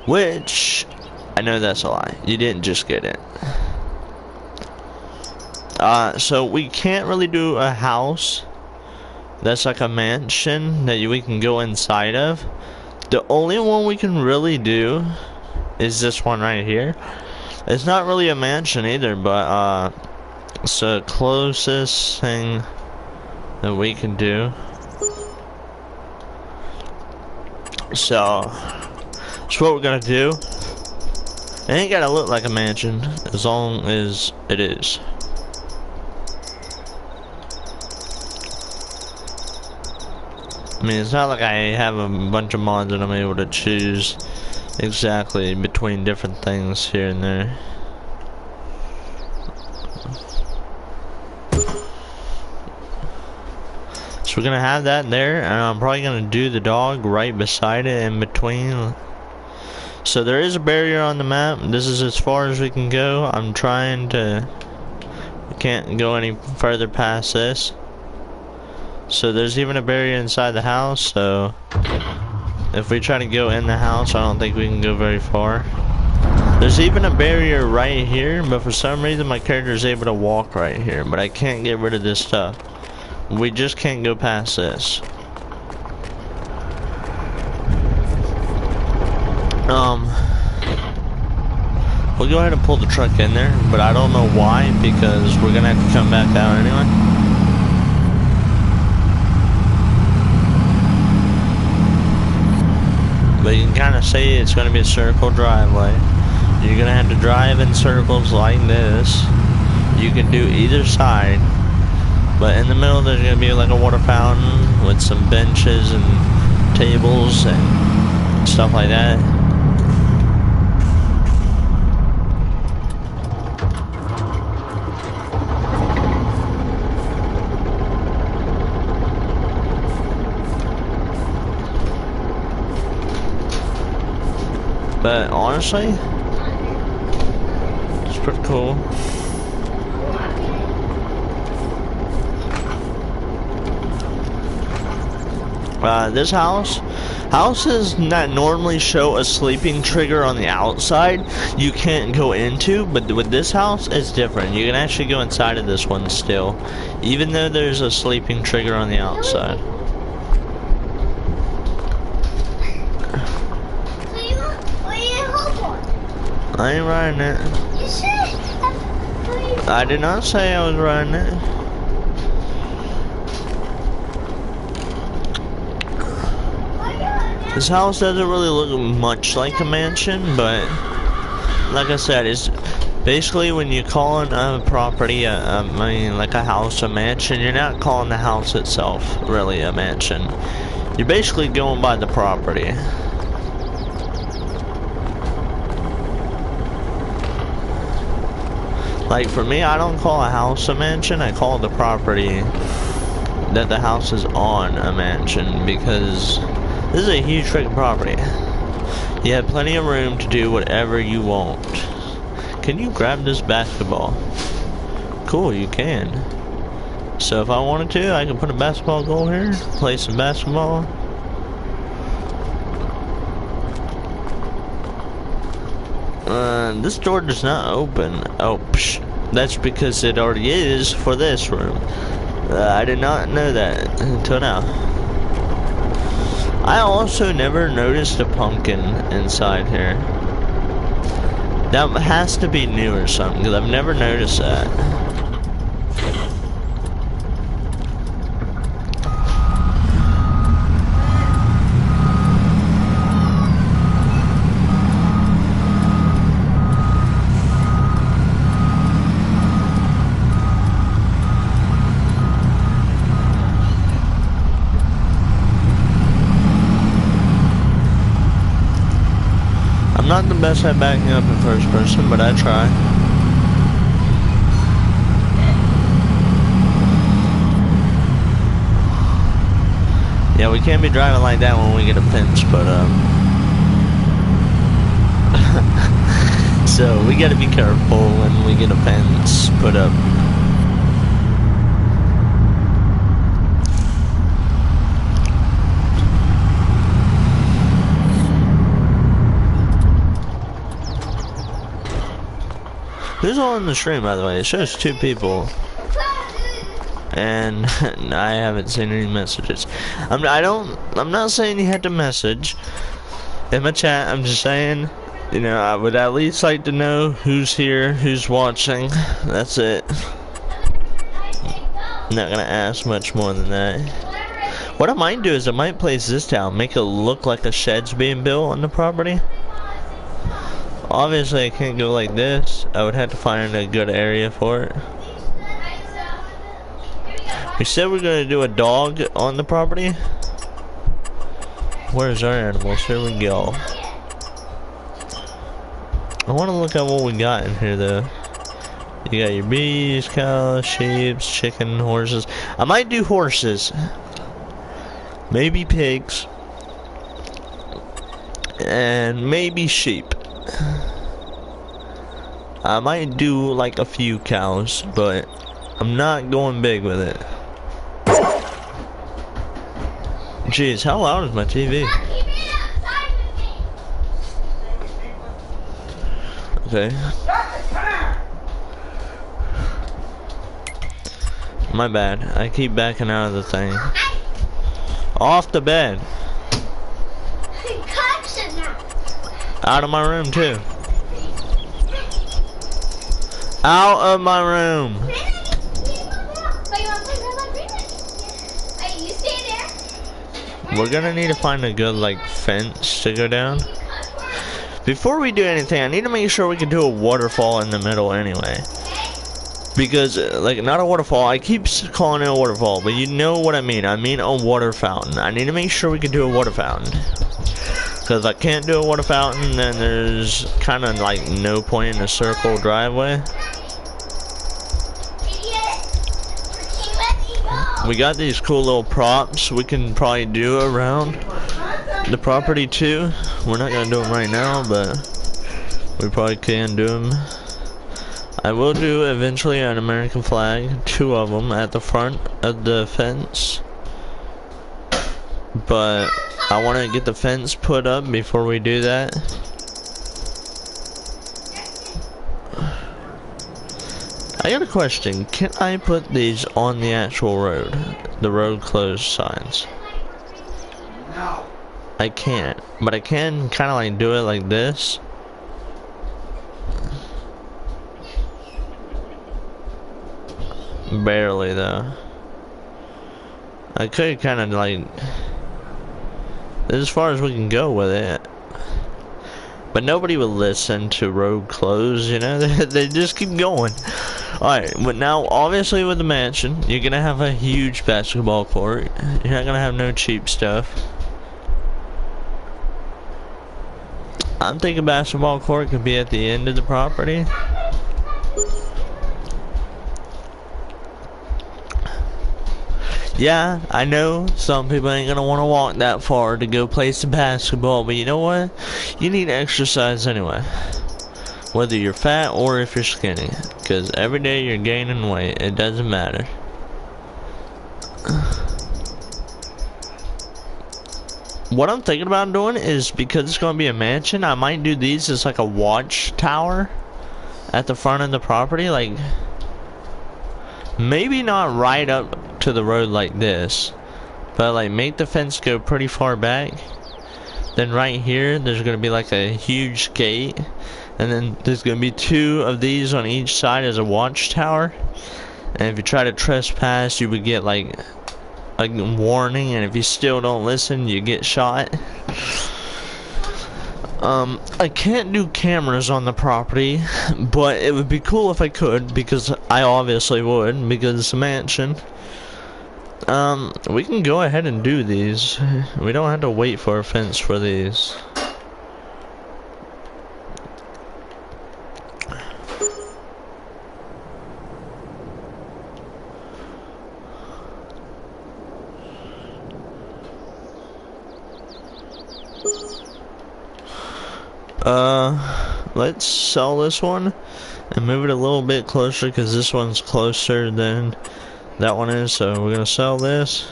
Which, I know that's a lie. You didn't just get it. So we can't really do a house that's like a mansion that we can go inside of. The only one we can really do is this one right here. It's not really a mansion either, but it's the closest thing that we can do. So that's what we're gonna do. It ain't gotta look like a mansion as long as it is. I mean, it's not like I have a bunch of mods that I'm able to choose exactly between different things here and there. So we're gonna have that there, and I'm probably gonna do the dog right beside it in between. So there is a barrier on the map. This is as far as we can go. I'm trying to, we can't go any further past this. So there's even a barrier inside the house, so if we try to go in the house, I don't think we can go very far. There's even a barrier right here, but for some reason my character is able to walk right here, but I can't get rid of this stuff. We just can't go past this. We'll go ahead and pull the truck in there, but I don't know why, because we're gonna have to come back out anyway. But you can kind of see it's going to be a circle driveway. You're going to have to drive in circles like this. You can do either side. But in the middle there's going to be like a water fountain with some benches and tables and stuff like that. But honestly, it's pretty cool. This houses that normally show a sleeping trigger on the outside, you can't go into, but with this house, it's different. You can actually go inside of this one still, even though there's a sleeping trigger on the outside. I ain't riding it. You should. I did not say I was riding it. This house doesn't really look much like a mansion, but like I said, it's basically when you call a property, I mean like a house, a mansion, you're not calling the house itself really a mansion. You're basically going by the property. Like for me, I don't call a house a mansion, I call the property that the house is on a mansion, because this is a huge freaking property. You have plenty of room to do whatever you want. Can you grab this basketball? Cool, you can. So if I wanted to, I can put a basketball goal here, play some basketball. This door does not open. Oh, psh. That's because it already is for this room. I did not know that until now. I also never noticed a pumpkin inside here. That has to be new or something, because I've never noticed that. I'm not the best at backing up in first person, but I try. Yeah, we can't be driving like that when we get a fence put up. So we gotta be careful when we get a fence put up. Who's all in the stream, by the way? It shows 2 people, and I haven't seen any messages. I'm not saying you had to message in my chat. I'm just saying, you know, I would at least like to know who's here, who's watching. That's it. I'm not gonna ask much more than that. What I might do is I might place this down, make it look like a shed's being built on the property. Obviously, I can't go like this. I would have to find a good area for it. We said we're going to do a dog on the property. Where's our animals? Here we go. I want to look at what we got in here, though. You got your bees, cows, sheep, chicken, horses. I might do horses. Maybe pigs. And maybe sheep. I might do like a few cows, but I'm not going big with it. Jeez, how loud is my TV? Okay. My bad. I keep backing out of the thing. Off the bed. Out of my room too. Out of my room. We're gonna need to find a good like fence to go down. Before we do anything, I need to make sure we can do a waterfall in the middle anyway. Because like not a waterfall, I keep calling it a waterfall, but you know what I mean. I mean a water fountain. I need to make sure we can do a water fountain. Because I can't do a water fountain, then there's kind of like no point in a circle driveway. We got these cool little props we can probably do around the property too. We're not going to do them right now, but we probably can do them. I will do eventually an American flag, 2 of them at the front of the fence. But I want to get the fence put up before we do that. I got a question. Can I put these on the actual road? The road closed signs? No. I can't. But I can kind of like do it like this. Barely though. I could kind of like, this is as far as we can go with it. But nobody would listen to road closed, you know? They just keep going. Alright, but now obviously with the mansion, you're gonna have a huge basketball court. You're not gonna have no cheap stuff. I'm thinking basketball court could be at the end of the property. Yeah, I know some people ain't gonna want to walk that far to go play some basketball, but you know what? You need exercise anyway. Whether you're fat or if you're skinny. Because every day you're gaining weight, it doesn't matter. What I'm thinking about doing is, because it's gonna be a mansion, I might do these as like a watchtower at the front of the property, like maybe not right up to the road like this, but like make the fence go pretty far back. Then right here there's gonna be like a huge gate, and then there's gonna be 2 of these on each side as a watchtower, and if you try to trespass you would get like a warning, and if you still don't listen you get shot. I can't do cameras on the property, but it would be cool if I could, because I obviously would, because it's a mansion. We can go ahead and do these. We don't have to wait for a fence for these. Let's sell this one and move it a little bit closer, because this one's closer than that one is, so we're gonna sell this.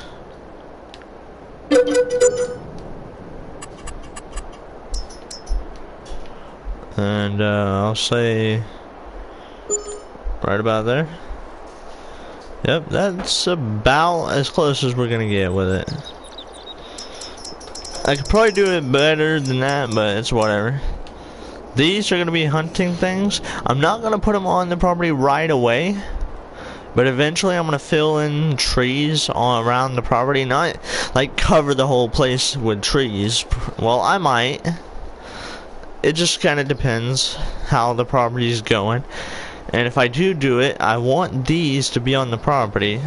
And I'll say right about there. Yep, that's about as close as we're gonna get with it. I could probably do it better than that, but it's whatever. These are going to be hunting things. I'm not going to put them on the property right away, but eventually I'm going to fill in trees all around the property. Not like cover the whole place with trees. Well, I might. It just kind of depends how the property is going. And if I do it, I want these to be on the property.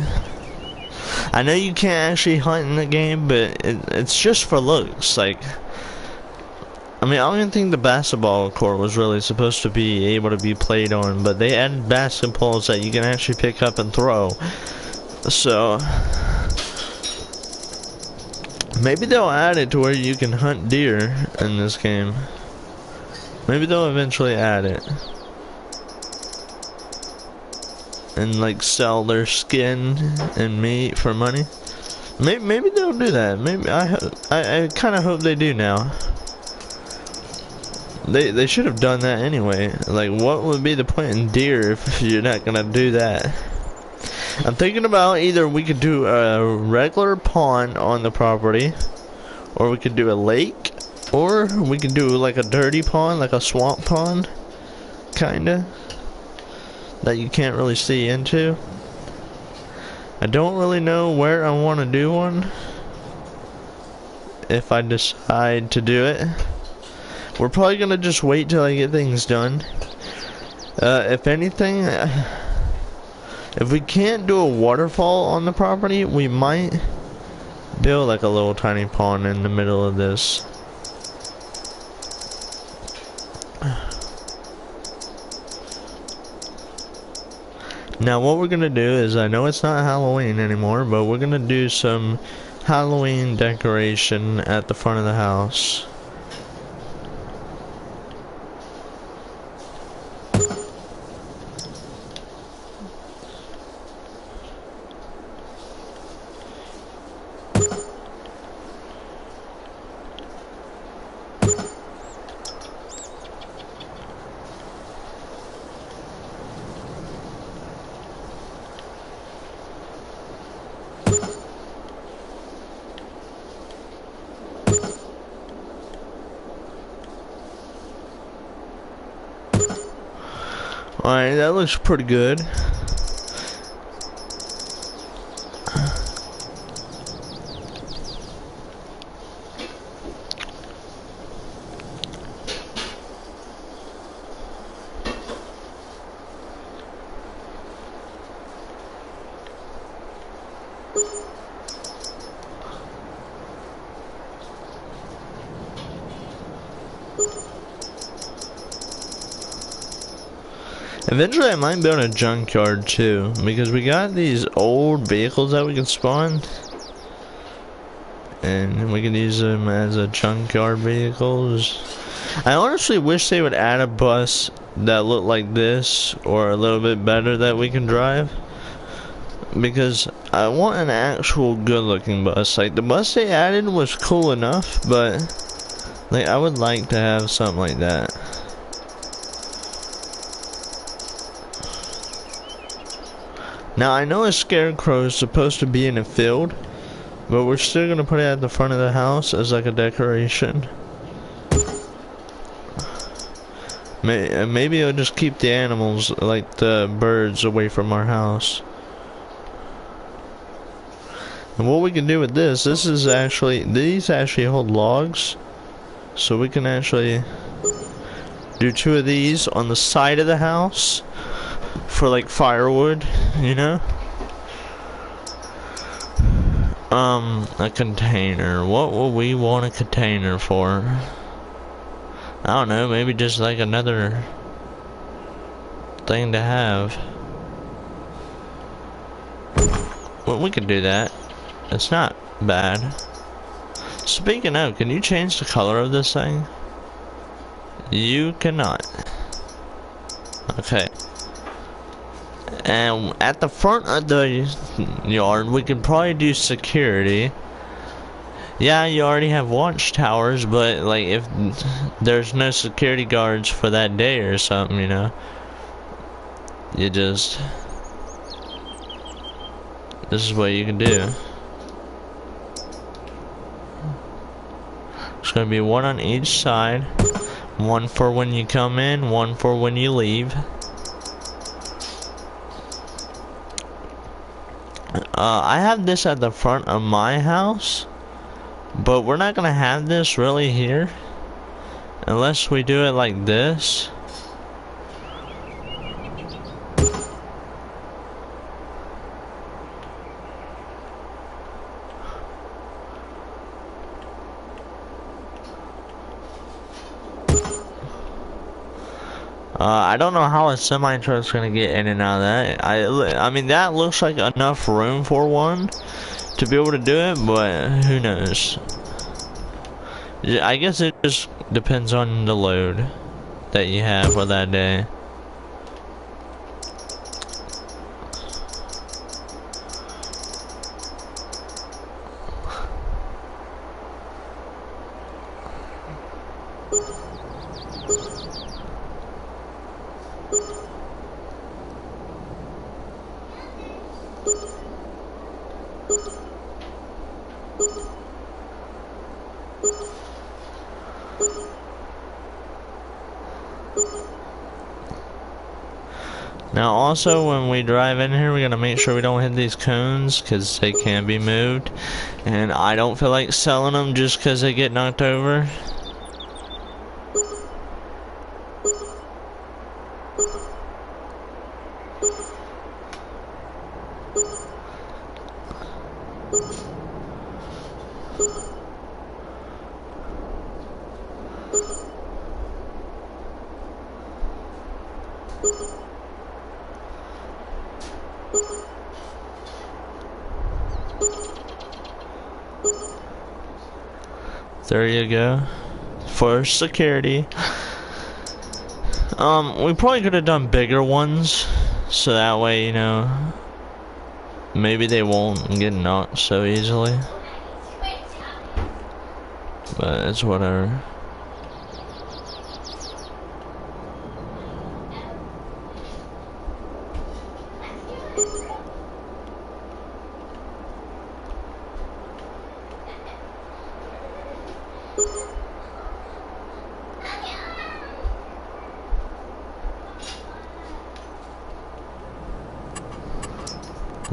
I know you can't actually hunt in the game, but it's just for looks. Like, I mean, I don't even think the basketball court was really supposed to be able to be played on, but they added basketballs that you can actually pick up and throw. So maybe they'll add it to where you can hunt deer in this game. Maybe they'll eventually add it. And like sell their skin and meat for money. Maybe they'll do that. Maybe I kind of hope they do now. They should have done that anyway. Like, what would be the point in deer if you're not gonna do that? I'm thinking about either we could do a regular pond on the property, or we could do a lake, or we could do like a dirty pond, like a swamp pond, kinda, that you can't really see into. I don't really know where I want to do one, if I decide to do it. We're probably gonna just wait till I get things done. If anything, if we can't do a waterfall on the property, we might build like a little tiny pond in the middle of this. Now what we're gonna do is, I know it's not Halloween anymore, but we're gonna do some Halloween decoration at the front of the house. Alright, that looks pretty good. Eventually I might build a junkyard too, because we got these old vehicles that we can spawn. And we can use them as a junkyard vehicles. I honestly wish they would add a bus that looked like this, or a little bit better that we can drive. Because I want an actual good looking bus. Like the bus they added was cool enough, but like I would like to have something like that. Now I know a scarecrow is supposed to be in a field, but we're still gonna put it at the front of the house as like a decoration. Maybe it'll just keep the animals, like the birds, away from our house. And what we can do with this is actually, these actually hold logs. So we can actually do 2 of these on the side of the house for like firewood, you know? A container. What will we want a container for? I don't know, maybe just like another thing to have. Well, we could do that. It's not bad. Speaking of, can you change the color of this thing? You cannot. Okay. And at the front of the yard, we can probably do security. Yeah, you already have watchtowers, but like if there's no security guards for that day or something, you know, you just, this is what you can do. It's gonna be 1 on each side, 1 for when you come in, 1 for when you leave. I have this at the front of my house, but we're not gonna have this really here unless we do it like this. I don't know how a semi-truck's gonna get in and out of that. I mean, that looks like enough room for one to be able to do it, but who knows? I guess it just depends on the load that you have for that day. Now also, when we drive in here, we're gonna make sure we don't hit these cones because they can be moved, and I don't feel like selling them just because they get knocked over. There you go. For security. We probably could have done bigger ones, so that way, you know, maybe they won't get knocked so easily. But it's whatever.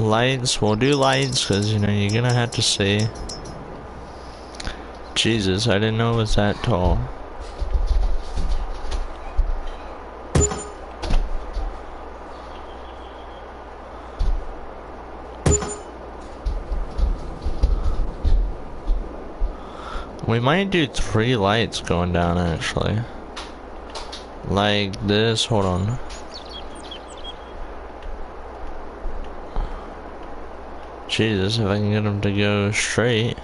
Lights, we'll do lights because, you know, you're gonna have to see. Jesus, I didn't know it was that tall. We might do 3 lights going down actually. Like this, hold on. Jesus, if I can get them to go straight.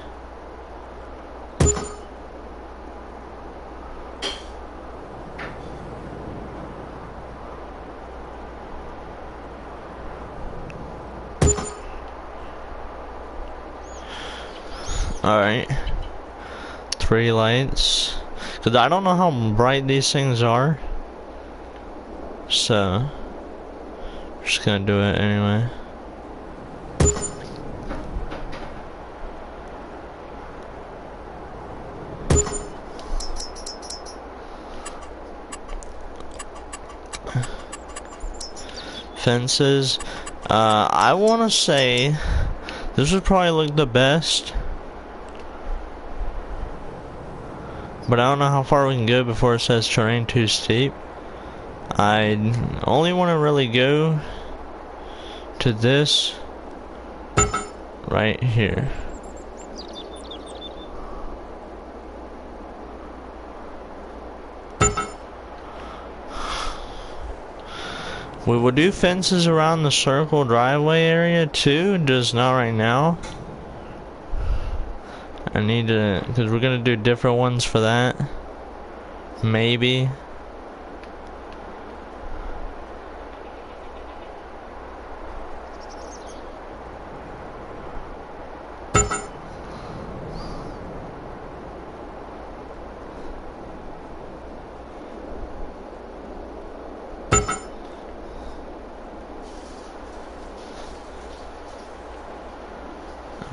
Alright. 3 lights. Cause I don't know how bright these things are. So just gonna do it anyway. Fences. I wanna say this would probably look the best. But I don't know how far we can go before it says terrain too steep. I only want to really go to this right here. We will do fences around the circle driveway area too, just not right now. I need to, because we're gonna do different ones for that. Maybe.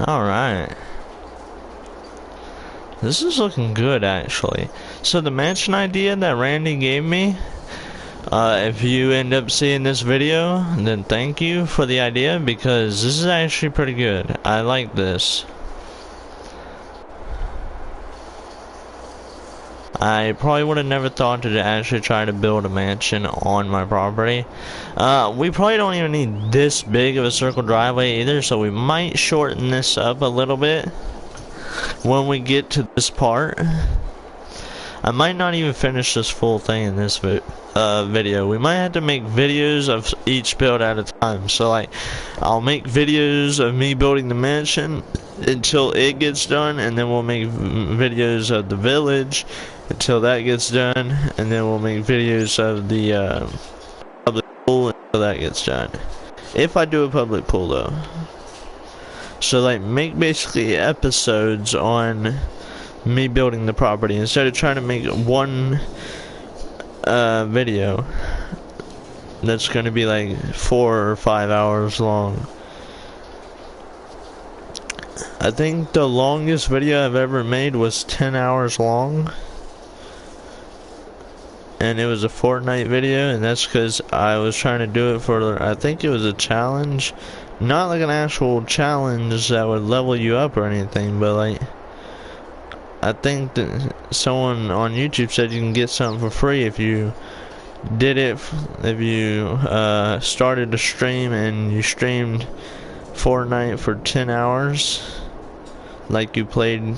All right. This is looking good, actually. So the mansion idea that Randy gave me, if you end up seeing this video, then thank you for the idea, because this is actually pretty good. I like this. I probably would have never thought to actually try to build a mansion on my property. We probably don't even need this big of a circle driveway either, so we might shorten this up a little bit when we get to this part. I might not even finish this full thing in this video. We might have to make videos of each build at a time. So like, I'll make videos of me building the mansion until it gets done, and then we'll make videos of the village until that gets done, and then we'll make videos of the public pool until that gets done. If I do a public pool though. So like, make basically episodes on me building the property instead of trying to make one video that's going to be like 4 or 5 hours long. I think the longest video I've ever made was 10 hours long, and it was a Fortnite video, and that's because I was trying to do it for, I think it was a challenge. Not like an actual challenge that would level you up or anything, but like, I think that someone on YouTube said you can get something for free if you did it, if you started a stream and you streamed Fortnite for 10 hours, like you played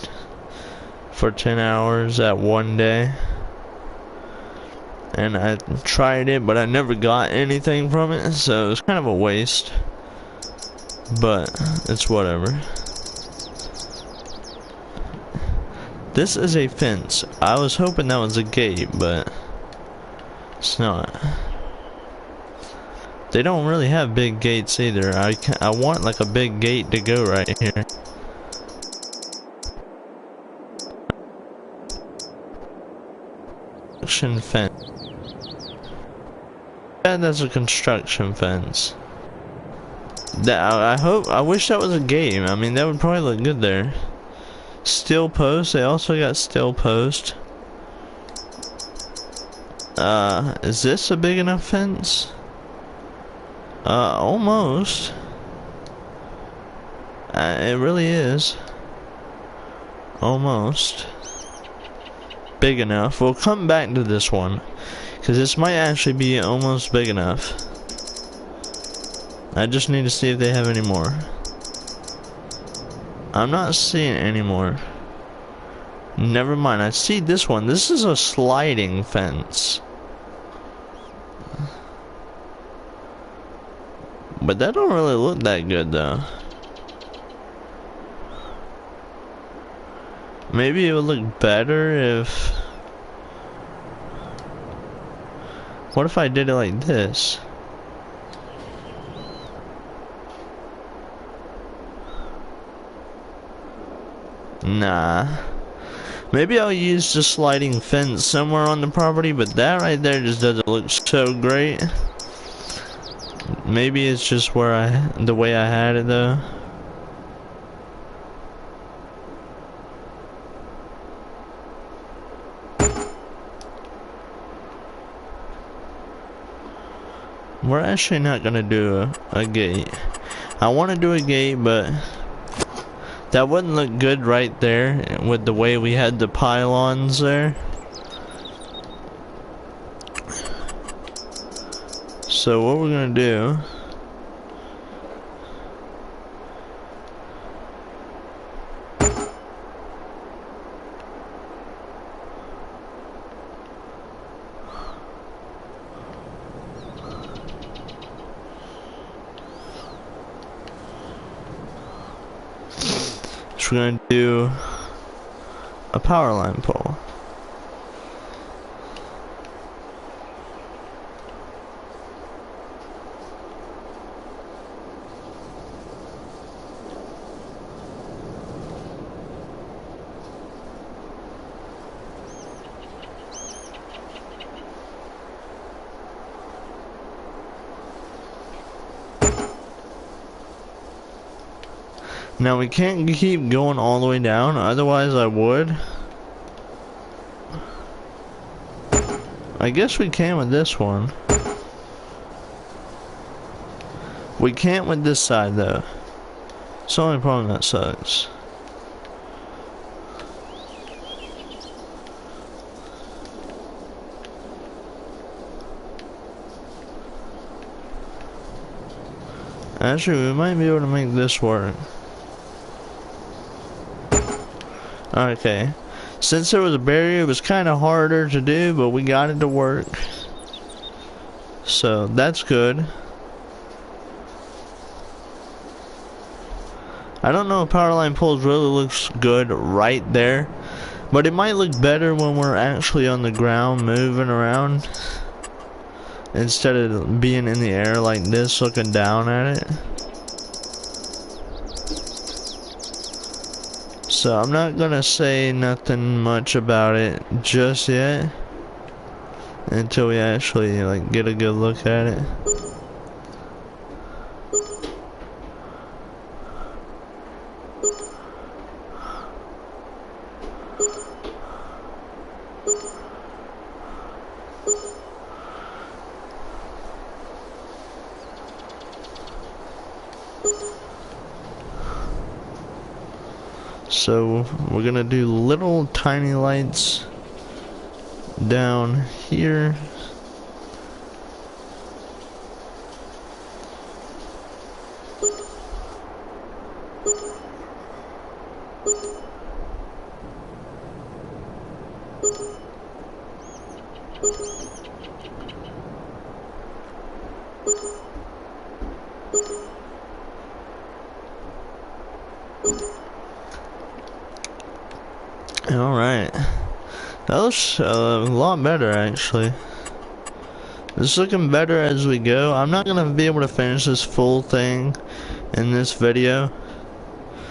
for 10 hours at one day. And I tried it, but I never got anything from it, so it was kind of a waste. But it's whatever. This is a fence. I was hoping that was a gate, but it's not. They don't really have big gates either. I want like a big gate to go right here. Construction fence. Yeah, that's a construction fence. I wish that was a game. I mean, that would probably look good there. Steel post. They also got steel post. Is this a big enough fence? Almost. It really is. Almost. Big enough. We'll come back to this one, because this might actually be almost big enough. I just need to see if they have any more. I'm not seeing any more. Never mind, I see this one. This is a sliding fence. But that don't really look that good though. Maybe it would look better if... What if I did it like this? Nah. Maybe I'll use the sliding fence somewhere on the property, but that right there just doesn't look so great. Maybe it's just the way I had it though. We're actually not gonna do a gate. I want to do a gate, but that wouldn't look good right there with the way we had the pylons there. So what we're gonna do, we're gonna do a power line pole. Now we can't keep going all the way down, otherwise I would. I guess we can with this one. We can't with this side though. It's the only problem that sucks. Actually, we might be able to make this work. Okay, since there was a barrier, it was kind of harder to do, but we got it to work. So that's good. I don't know if power line poles really looks good right there, but it might look better when we're actually on the ground moving around instead of being in the air like this looking down at it. So I'm not gonna say nothing much about it just yet until we actually like get a good look at it. So we're gonna do little tiny lights down here. Alright, that looks a lot better actually. It's looking better as we go. I'm not gonna be able to finish this full thing in this video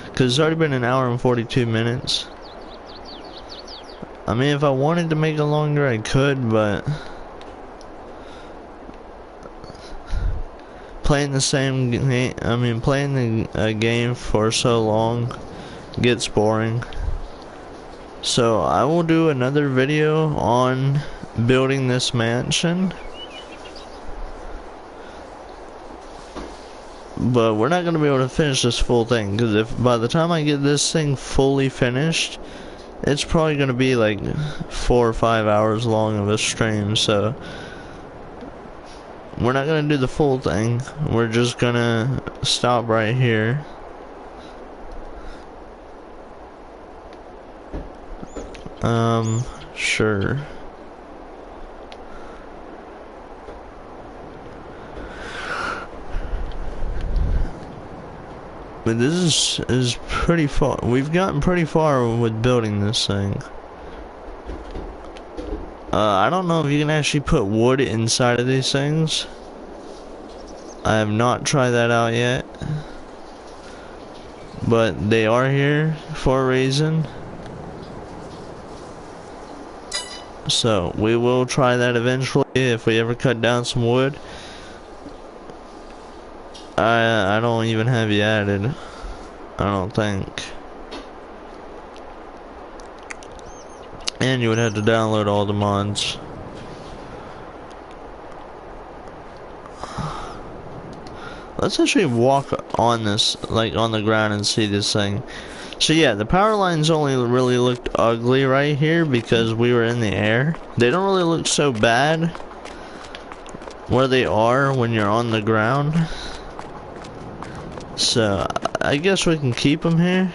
because it's already been an hour and 42 minutes. I mean, if I wanted to make it longer I could, but playing the same game, playing a game for so long gets boring. So I will do another video on building this mansion, but we're not going to be able to finish this full thing, because if by the time I get this thing fully finished, it's probably going to be like 4 or 5 hours long of a stream. So we're not going to do the full thing, we're just going to stop right here. Sure. But this is pretty far. We've gotten pretty far with building this thing. I don't know if you can actually put wood inside of these things. I have not tried that out yet. But they are here for a reason. So we will try that eventually if we ever cut down some wood. I don't even have you added. I don't think. And you would have to download all the mods. Let's actually walk on this, like on the ground, and see this thing. So yeah, the power lines only really looked ugly right here because we were in the air. They don't really look so bad where they are when you're on the ground. So I guess we can keep them here.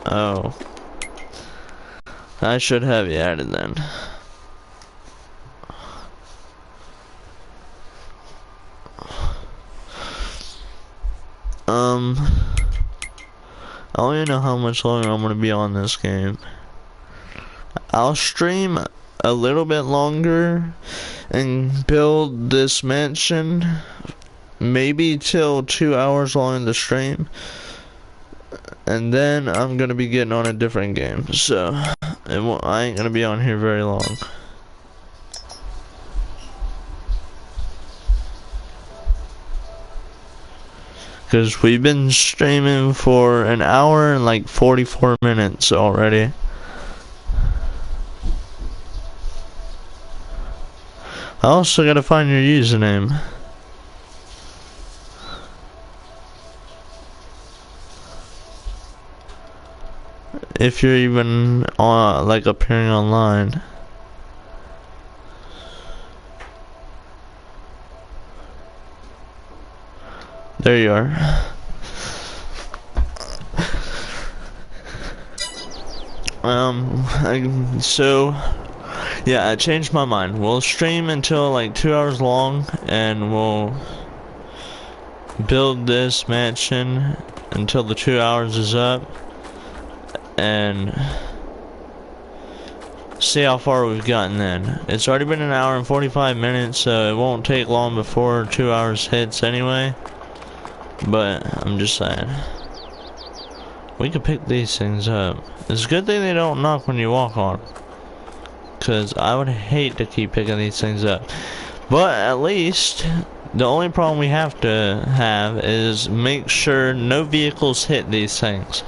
Oh, I should have you added then. I don't even know how much longer I'm gonna be on this game. I'll stream a little bit longer and build this mansion, maybe till 2 hours long in the stream, and then I'm gonna be getting on a different game. So I ain't gonna be on here very long. Because we've been streaming for an hour and like 44 minutes already. I also gotta find your username. If you're even on, like, appearing online. There you are. So yeah, I changed my mind. We'll stream until like 2 hours long, and we'll build this mansion until the 2 hours is up, and see how far we've gotten then. It's already been an hour and 45 minutes, so it won't take long before 2 hours hits anyway. But I'm just saying, we could pick these things up. It's a good thing they don't knock when you walk on, cause I would hate to keep picking these things up. But at least the only problem we have to have is make sure no vehicles hit these things.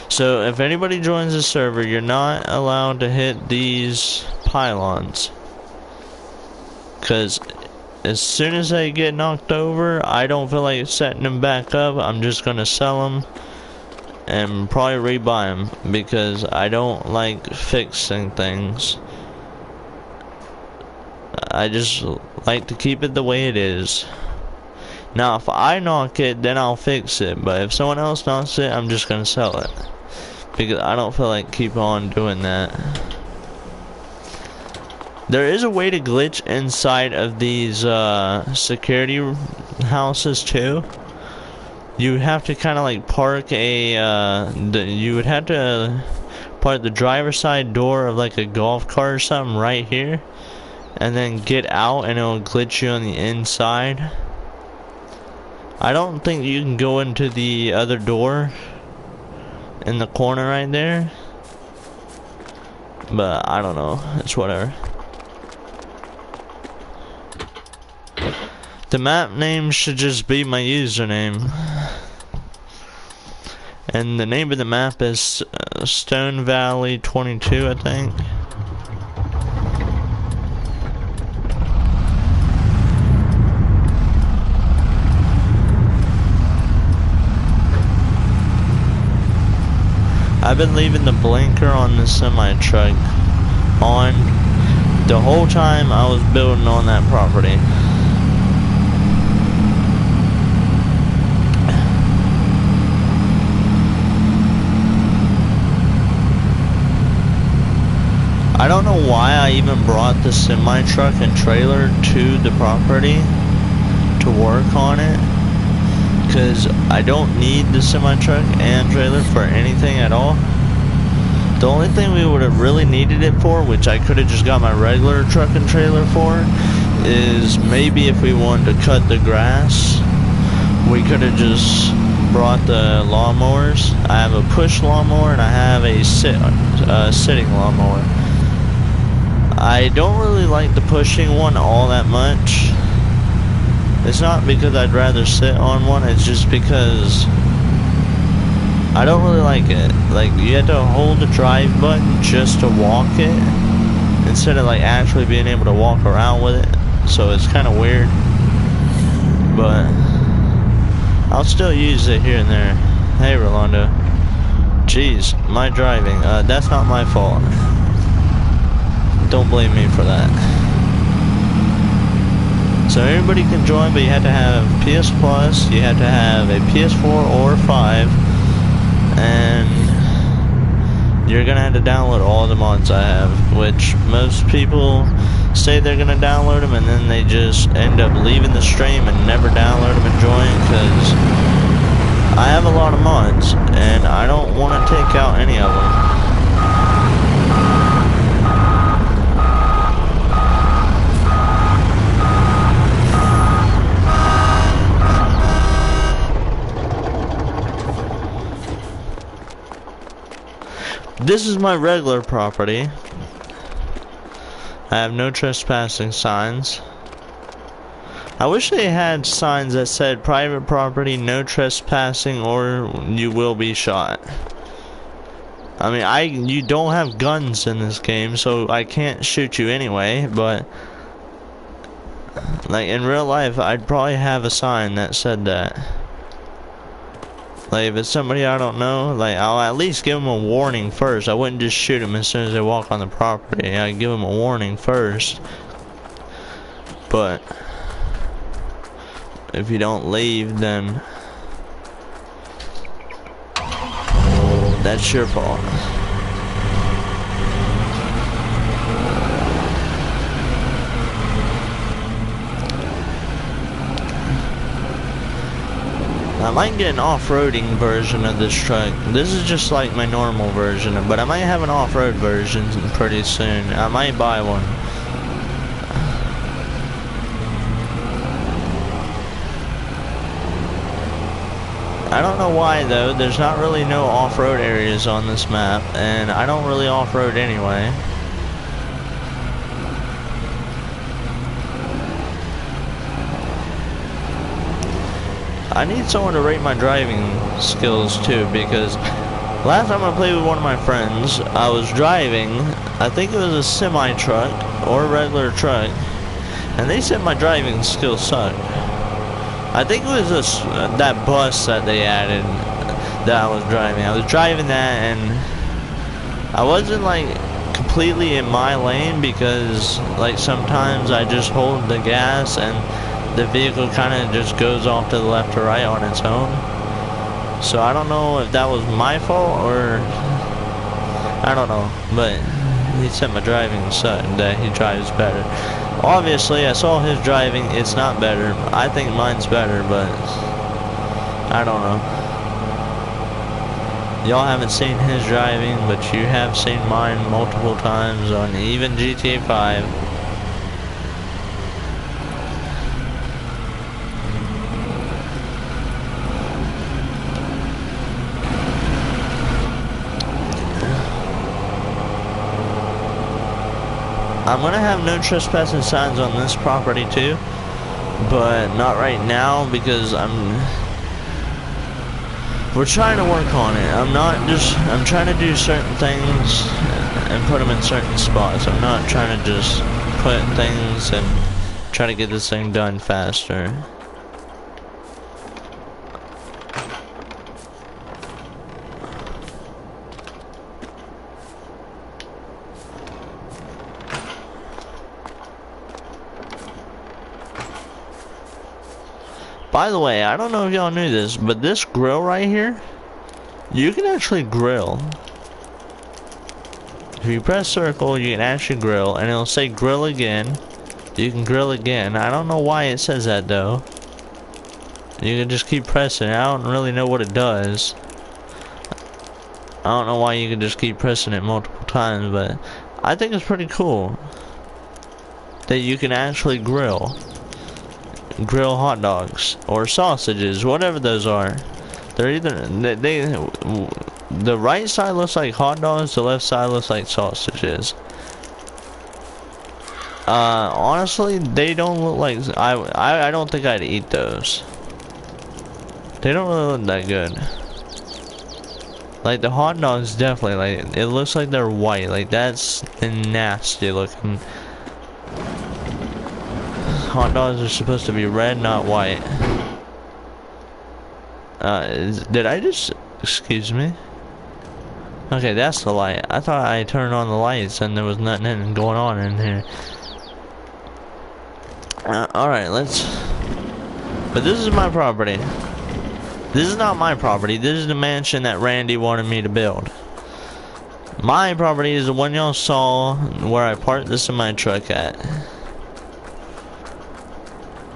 So if anybody joins the server, you're not allowed to hit these pylons, cause as soon as they get knocked over, I don't feel like setting them back up. I'm just gonna sell them and probably rebuy them, because I don't like fixing things. I just like to keep it the way it is. Now if I knock it, then I'll fix it, but if someone else knocks it, I'm just gonna sell it, because I don't feel like keep on doing that. There is a way to glitch inside of these security houses too. You have to kind of like park a, you would have to park the driver's side door of like a golf cart or something right here, and then get out and it'll glitch you on the inside. I don't think you can go into the other door in the corner right there, but I don't know, it's whatever. The map name should just be my username. And the name of the map is Stone Valley 22, I think. I've been leaving the blinker on the semi-truck on the whole time I was building on that property. I don't know why I even brought the semi-truck and trailer to the property to work on it, because I don't need the semi-truck and trailer for anything at all. The only thing we would have really needed it for, which I could have just got my regular truck and trailer for, is maybe if we wanted to cut the grass, we could have just brought the lawnmowers. I have a push lawnmower and I have a sitting lawnmower. I don't really like the pushing one all that much. It's not because I'd rather sit on one, it's just because I don't really like it. Like, you have to hold the drive button just to walk it, instead of like actually being able to walk around with it. So it's kind of weird, but I'll still use it here and there. Hey Rolando. Jeez, my driving. That's not my fault. Don't blame me for that. So everybody can join, but you have to have PS Plus, you have to have a PS4 or 5, and you're gonna have to download all the mods I have, which most people say they're gonna download them and then they just end up leaving the stream and never download them and join, because I have a lot of mods and I don't want to take out any of them. This is my regular property. I have no trespassing signs. I wish they had signs that said private property, no trespassing, or you will be shot. I mean, you don't have guns in this game, so I can't shoot you anyway, but like in real life, I'd probably have a sign that said that. Like, if it's somebody I don't know, like, I'll at least give them a warning first. I wouldn't just shoot them as soon as they walk on the property. I'd give them a warning first. But if you don't leave, then that's your fault. I might get an off-roading version of this truck. This is just like my normal version, but I might have an off-road version pretty soon. I might buy one. I don't know why though, there's not really no off-road areas on this map, and I don't really off-road anyway. I need someone to rate my driving skills too, because last time I played with one of my friends, I was driving, I think it was a semi-truck or a regular truck, and they said my driving skills sucked. I think it was that bus that they added that I was driving. I was driving that and I wasn't like completely in my lane, because like sometimes I just hold the gas and the vehicle kind of just goes off to the left or right on its own. So I don't know if that was my fault or I don't know, but he said my driving sucked, that he drives better. Obviously I saw his driving, it's not better. I think mine's better, but I don't know. Y'all haven't seen his driving, but you have seen mine multiple times on even GTA 5. I'm gonna have no trespassing signs on this property too, but not right now, because we're trying to work on it. I'm trying to do certain things and put them in certain spots. I'm not trying to just put things and try to get this thing done faster. By the way, I don't know if y'all knew this, but this grill right here, you can actually grill. If you press circle, you can actually grill, and it'll say grill again. You can grill again. I don't know why it says that though. You can just keep pressing it. I don't really know what it does. I don't know why you can just keep pressing it multiple times, but I think it's pretty cool that you can actually grill hot dogs or sausages, whatever those are. They're either the right side looks like hot dogs, the left side looks like sausages. Honestly, they don't look like I don't think I'd eat those. They don't really look that good. Like the hot dogs, definitely. Like it looks like they're white. Like that's nasty looking. Hot dogs are supposed to be red, not white. Did I just? Excuse me. Okay, that's the light. I thought I turned on the lights and there was nothing going on in here. Alright, let's... But this is my property. This is not my property. This is the mansion that Randy wanted me to build. My property is the one y'all saw where I parked this in my truck at.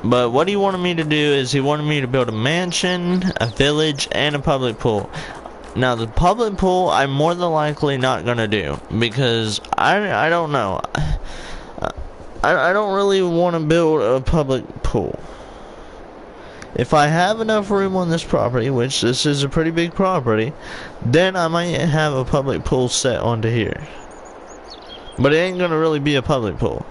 But what he wanted me to do is he wanted me to build a mansion, a village, and a public pool. Now the public pool I'm more than likely not gonna do because I don't know. I don't really want to build a public pool. If I have enough room on this property, which this is a pretty big property, then I might have a public pool set onto here. But it ain't gonna really be a public pool.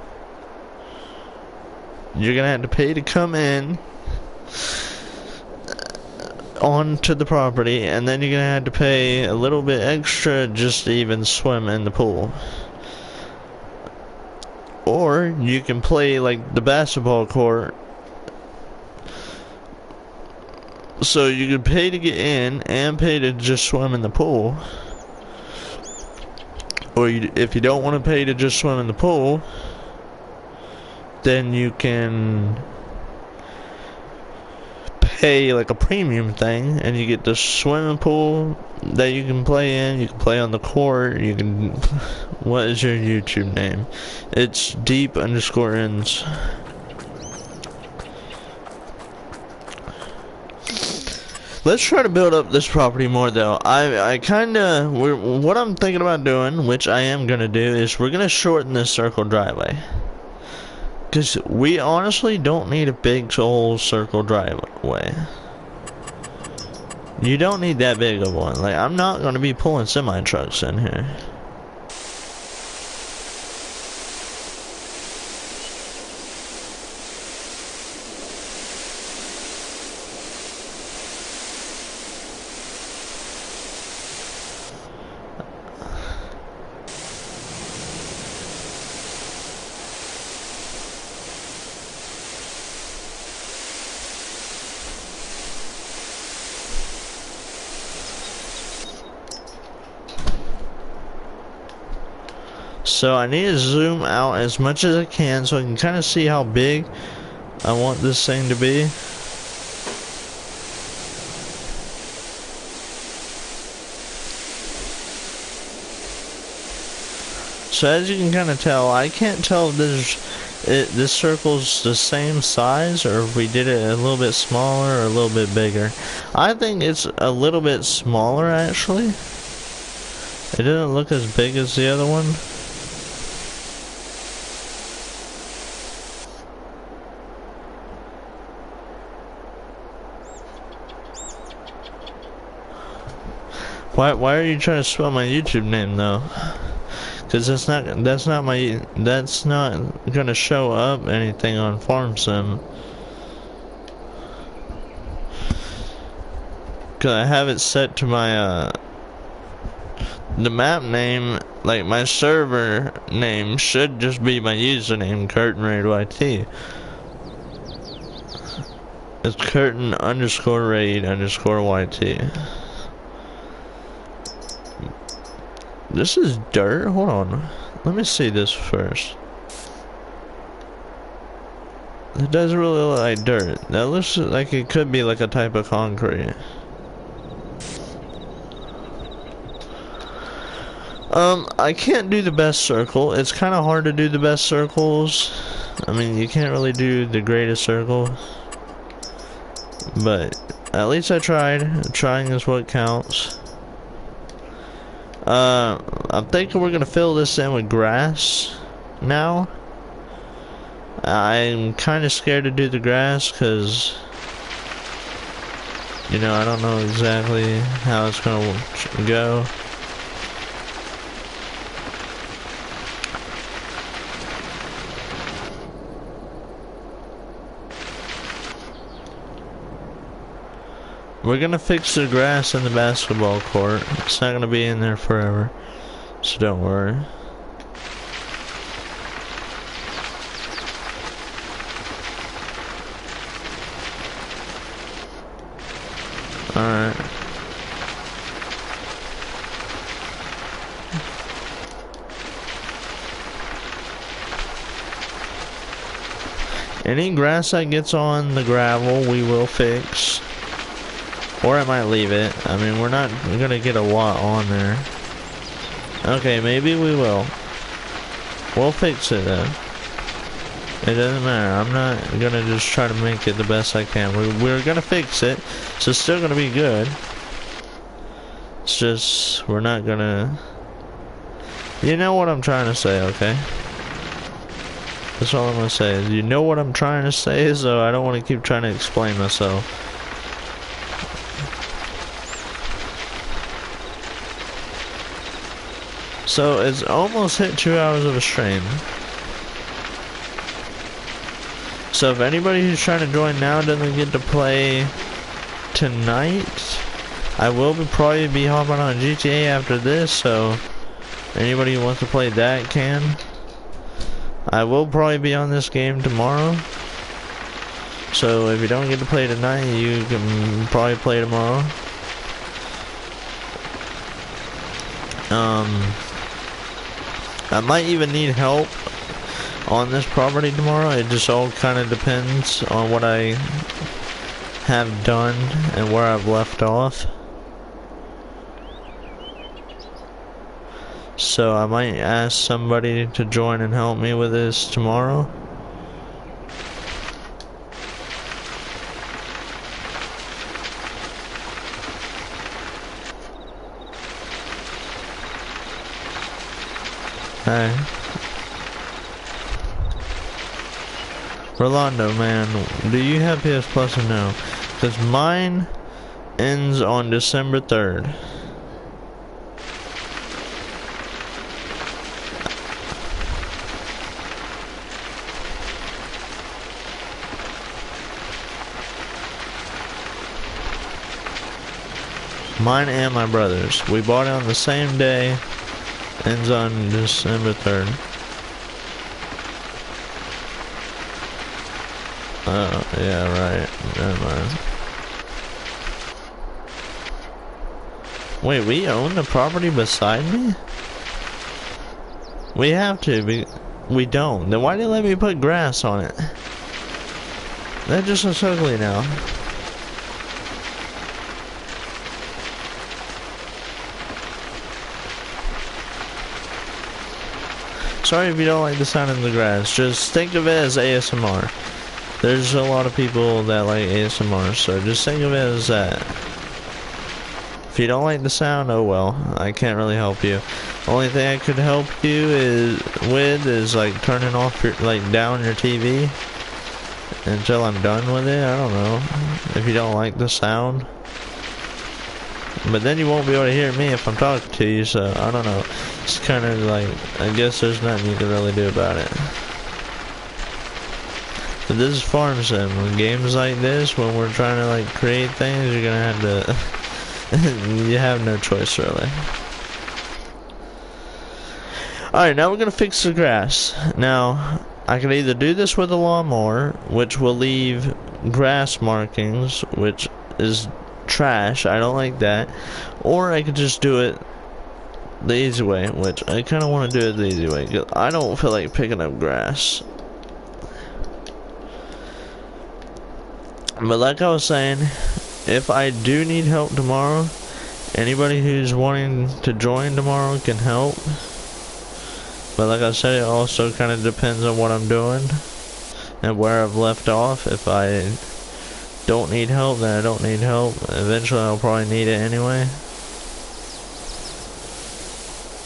You're gonna have to pay to come in onto the property, and then you're gonna have to pay a little bit extra just to even swim in the pool. Or you can play like the basketball court. So you could pay to get in and pay to just swim in the pool. Or if you don't want to pay to just swim in the pool, then you can pay like a premium thing and you get the swimming pool that you can play in. You can play on the court. You can... What is your YouTube name? It's deep_ins. Let's try to build up this property more though. I kinda... What I'm thinking about doing, which I am gonna do, is we're gonna shorten this circle driveway. Because we honestly don't need a big old circle driveway. You don't need that big of one. Like, I'm not gonna be pulling semi-trucks in here. So I need to zoom out as much as I can so I can kind of see how big I want this thing to be. So as you can kind of tell, I can't tell if this circle's the same size or if we did it a little bit smaller or a little bit bigger. I think it's a little bit smaller actually. It doesn't look as big as the other one. Why are you trying to spell my YouTube name though? Cause that's not gonna show up anything on FarmSim. Cause I have it set to my the map name, like my server name should just be my username, CurtainRaidYT. It's Curtain_Raid_YT. This is dirt? Hold on. Let me see this first. It doesn't really look like dirt. That looks like it could be like a type of concrete. I can't do the best circle. It's kind of hard to do the best circles. I mean, you can't really do the greatest circle. But at least I tried. Trying is what counts. I'm thinking we're gonna fill this in with grass now. I'm kind of scared to do the grass because, you know, I don't know exactly how it's gonna go. We're gonna fix the grass in the basketball court. It's not gonna be in there forever, so don't worry. Alright. Any grass that gets on the gravel, we will fix. Or I might leave it. I mean, we're not gonna get a lot on there. Okay, maybe we will. We'll fix it though. It doesn't matter. I'm not gonna just try to make it the best I can. We're gonna fix it. So it's still gonna be good. It's just, we're not gonna... You know what I'm trying to say, okay? That's all I'm gonna say. Is you know what I'm trying to say, so I don't want to keep trying to explain myself. So it's almost hit 2 hours of a stream. So if anybody who's trying to join now doesn't get to play tonight, I will probably be hopping on GTA after this, so anybody who wants to play that can. I will probably be on this game tomorrow. So if you don't get to play tonight, you can probably play tomorrow. I might even need help on this property tomorrow. It just all kind of depends on what I have done and where I've left off. So I might ask somebody to join and help me with this tomorrow. Hey. Rolando, man, do you have PS Plus or no? Because mine ends on December 3rd. Mine and my brother's. We bought it on the same day. Ends on December 3rd. Oh, yeah, right. Never mind. Wait, we own the property beside me? We have to. We don't. Then why did you let me put grass on it? That just looks ugly now. Sorry if you don't like the sound of the grass. Just think of it as ASMR. There's a lot of people that like ASMR, so just think of it as that. If you don't like the sound, oh well. I can't really help you. Only thing I could help you is like turning off your, like down your TV until I'm done with it. I don't know. If you don't like the sound. But then you won't be able to hear me if I'm talking to you, so I don't know. It's kind of like, I guess there's nothing you can really do about it. But this is farm sim. When games like this, when we're trying to like create things, you're gonna have to, you have no choice really. Alright, now we're gonna fix the grass. Now, I can either do this with a lawnmower, which will leave grass markings, which is trash. I don't like that. Or I could just do it the easy way, which I kind of want to do it the easy way. 'Cause I don't feel like picking up grass. But like I was saying, if I do need help tomorrow, anybody who's wanting to join tomorrow can help. But like I said, it also kind of depends on what I'm doing and where I've left off. If I don't need help, then I don't need help. Eventually I'll probably need it anyway.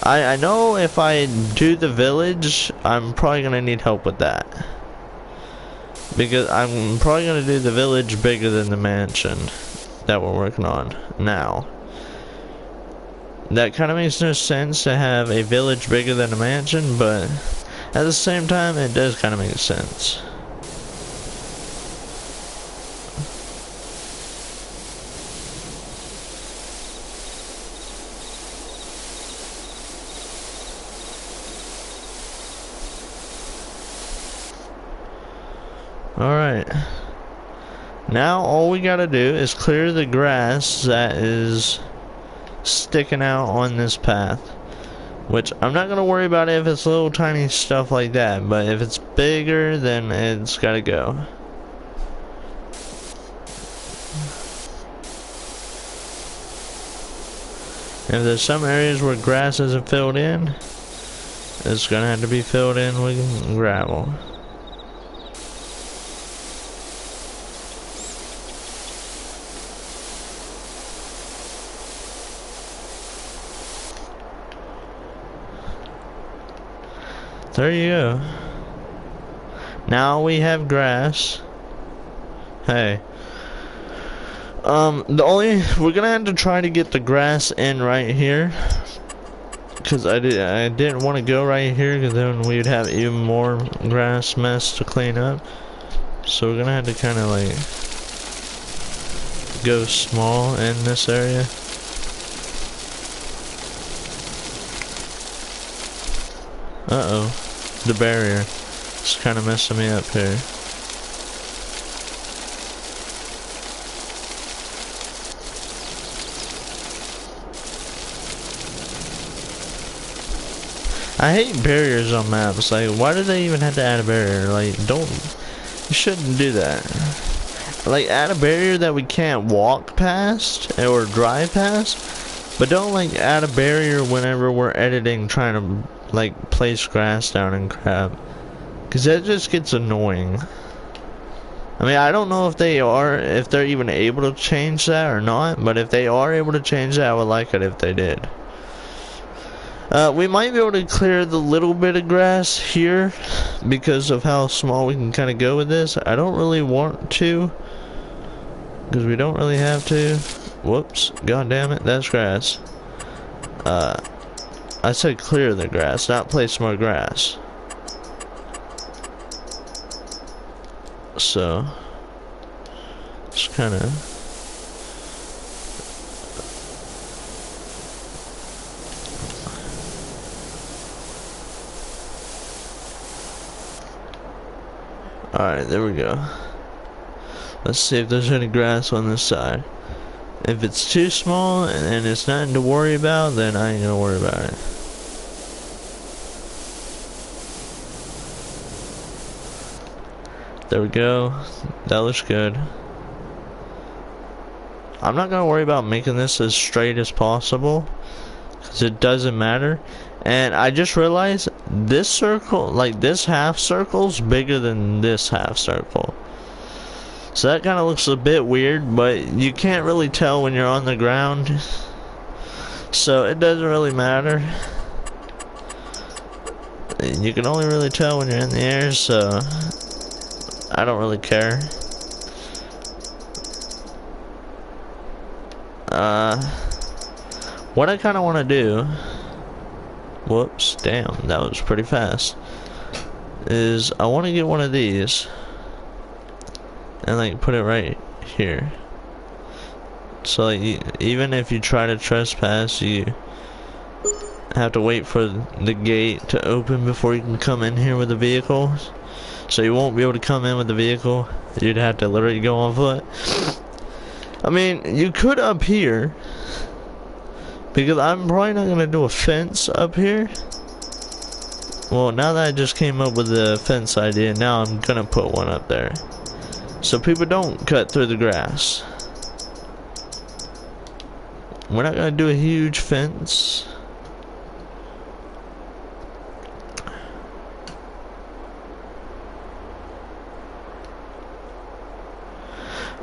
I know if I do the village, I'm probably gonna need help with that. Because I'm probably gonna do the village bigger than the mansion that we're working on now. That kind of makes no sense to have a village bigger than a mansion, but at the same time it does kind of make sense. Alright. Now all we gotta do is clear the grass that is sticking out on this path. Which I'm not gonna worry about if it's little tiny stuff like that, but if it's bigger, then it's gotta go. If there's some areas where grass isn't filled in, it's gonna have to be filled in with gravel. There you go. Now we have grass. Hey. We're gonna have to try to get the grass in right here. Cause I didn't want to go right here, cause then we'd have even more grass mess to clean up. So we're gonna have to kind of like go small in this area. Uh-oh. The barrier. It's kind of messing me up here. I hate barriers on maps. Like, why do they even have to add a barrier? Like, you shouldn't do that. Like, add a barrier that we can't walk past or drive past, but don't like add a barrier whenever we're editing trying to like place grass down and crap, cause that just gets annoying. I mean, I don't know if they're even able to change that or not, but if they are able to change that, I would like it if they did. We might be able to clear the little bit of grass here because of how small we can kind of go with this. I don't really want to, because we don't really have to. Whoops, god damn it, that's grass. I said clear the grass, not place more grass. So, just kind of. Alright, there we go. Let's see if there's any grass on this side. If it's too small and it's nothing to worry about, then I ain't gonna worry about it. There we go. That looks good. I'm not gonna worry about making this as straight as possible, because it doesn't matter. And I just realized this circle, like this half circle's bigger than this half circle. So that kind of looks a bit weird, but you can't really tell when you're on the ground. So it doesn't really matter. You can only really tell when you're in the air, so I don't really care. What I kind of want to do, whoops, damn, that was pretty fast, is I want to get one of these and like put it right here. So like, even if you try to trespass, you have to wait for the gate to open before you can come in here with the vehicle. So you won't be able to come in with the vehicle. You'd have to literally go on foot. I mean, you could up here, because I'm probably not gonna do a fence up here. Well, now that I just came up with the fence idea, now I'm gonna put one up there, so people don't cut through the grass. We're not gonna do a huge fence.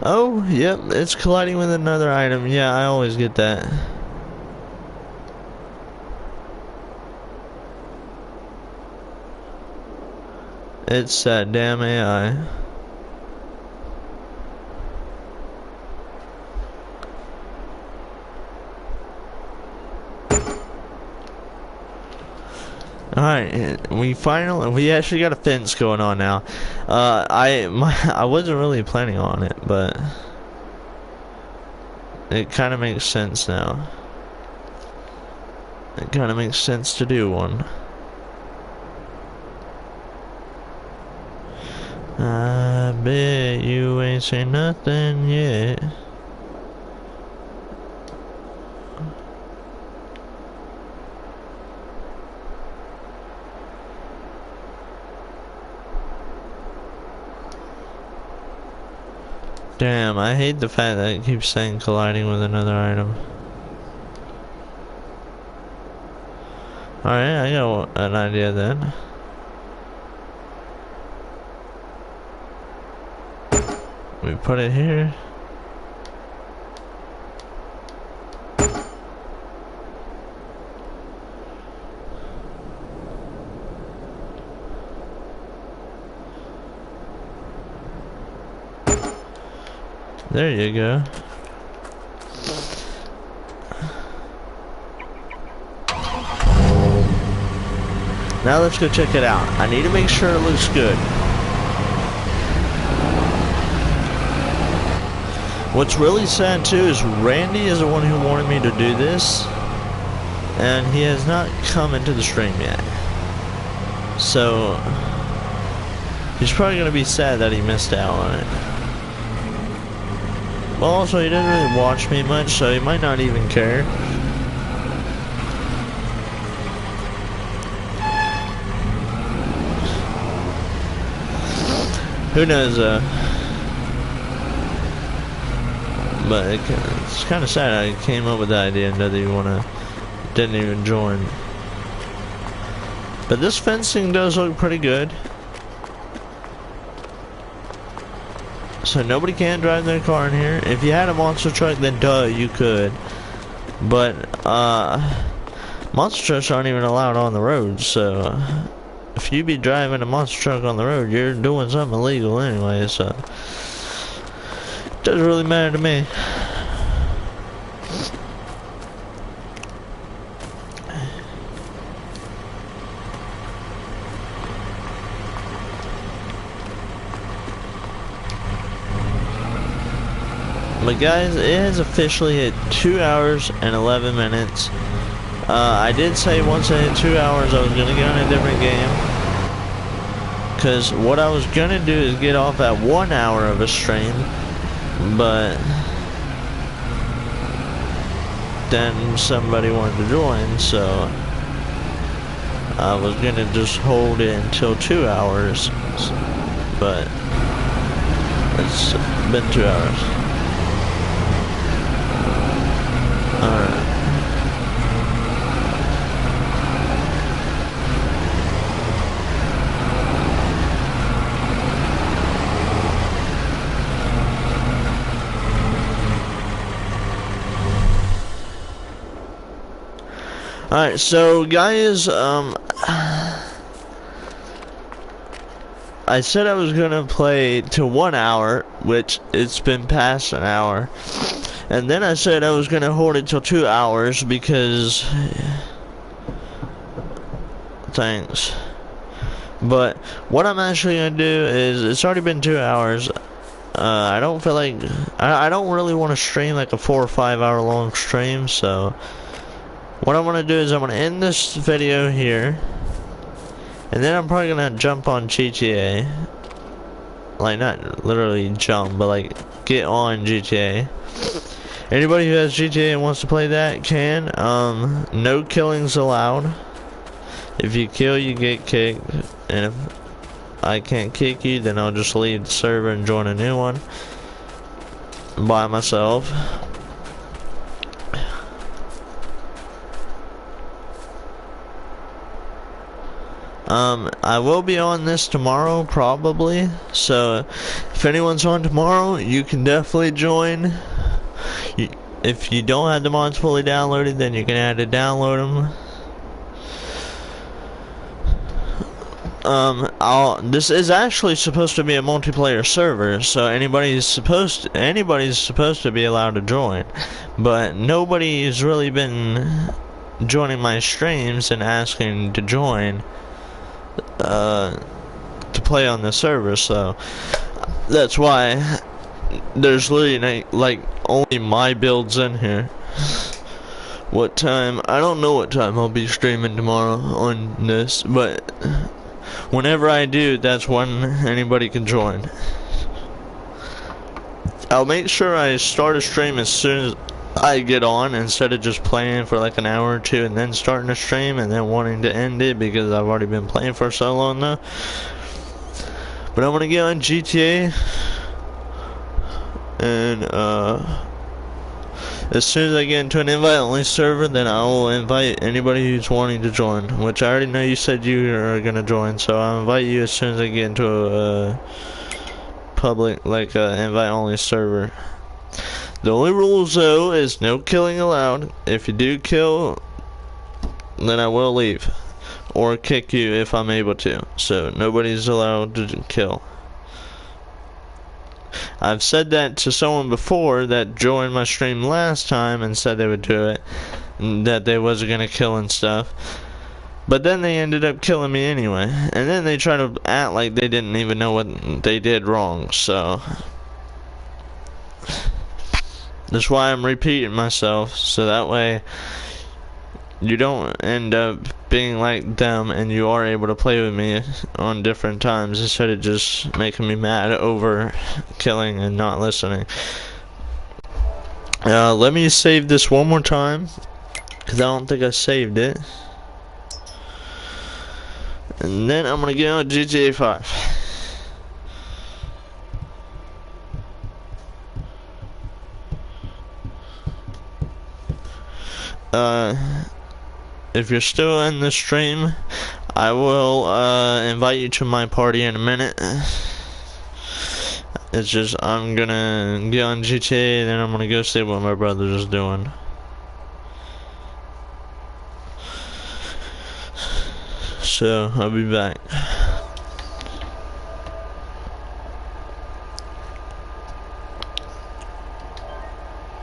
Oh, yep, it's colliding with another item. Yeah, I always get that. It's that damn AI. Alright, we actually got a fence going on now. I wasn't really planning on it, but it kind of makes sense now. It kind of makes sense to do one. I bet you ain't seen nothing yet. Damn, I hate the fact that it keeps saying colliding with another item. Alright, I got an idea then. We put it here. There you go. Now let's go check it out. I need to make sure it looks good. What's really sad too is Randy is the one who wanted me to do this, and he has not come into the stream yet. So he's probably gonna be sad that he missed out on it. Well, also he didn't really watch me much, so he might not even care. Who knows, but it's kind of sad I came up with the idea and didn't even join. But this fencing does look pretty good. So nobody can drive their car in here. If you had a monster truck, then duh, you could. But, monster trucks aren't even allowed on the road, so if you be driving a monster truck on the road, you're doing something illegal anyway, so it doesn't really matter to me. But guys, it has officially hit 2 hours and 11 minutes. I did say once I hit 2 hours I was going to get on a different game. Because what I was going to do is get off at 1 hour of a stream. But then somebody wanted to join, so I was going to just hold it until 2 hours. But it's been 2 hours. Alright. Alright, so guys, I said I was gonna play to 1 hour, which it's been past an hour. And then I said I was gonna hold it till 2 hours because thanks. But what I'm actually gonna do is, it's already been 2 hours. I don't feel like I don't really want to stream like a 4 or 5 hour long stream, so what I'm gonna do is I'm gonna end this video here, and then I'm probably gonna jump on GTA. Like, not literally jump, but like get on GTA. Anybody who has GTA and wants to play that can. No killings allowed. If you kill, you get kicked, and if I can't kick you, then I'll just leave the server and join a new one by myself. I will be on this tomorrow, probably. So, if anyone's on tomorrow, you can definitely join. If you don't have the mods fully downloaded, then you can add to download them. This is actually supposed to be a multiplayer server, so anybody's supposed to be allowed to join, but nobody's really been joining my streams and asking to join to play on the server, so that's why there's literally like only my builds in here. What time? I don't know what time I'll be streaming tomorrow on this, but whenever I do, that's when anybody can join. I'll make sure I start a stream as soon as I get on, instead of just playing for like an hour or two and then starting a stream and then wanting to end it because I've already been playing for so long now. But I'm gonna get on GTA, and as soon as I get into an invite-only server, then I will invite anybody who's wanting to join, which I already know you said you are going to join, so I'll invite you as soon as I get into a public, like invite-only server. The only rules, though, is no killing allowed. If you do kill, then I will leave, or kick you if I'm able to, so nobody's allowed to kill. I've said that to someone before that joined my stream last time and said they would do it, and that they wasn't gonna kill and stuff, but then they ended up killing me anyway, and then they try to act like they didn't even know what they did wrong, so that's why I'm repeating myself, so that way you don't end up being like them and you are able to play with me on different times instead of just making me mad over killing and not listening. Let me save this one more time, because I don't think I saved it, and then I'm gonna get on GTA 5. If you're still in the stream, I will invite you to my party in a minute. It's just I'm gonna get on GTA and then I'm gonna go see what my brother's doing. So I'll be back.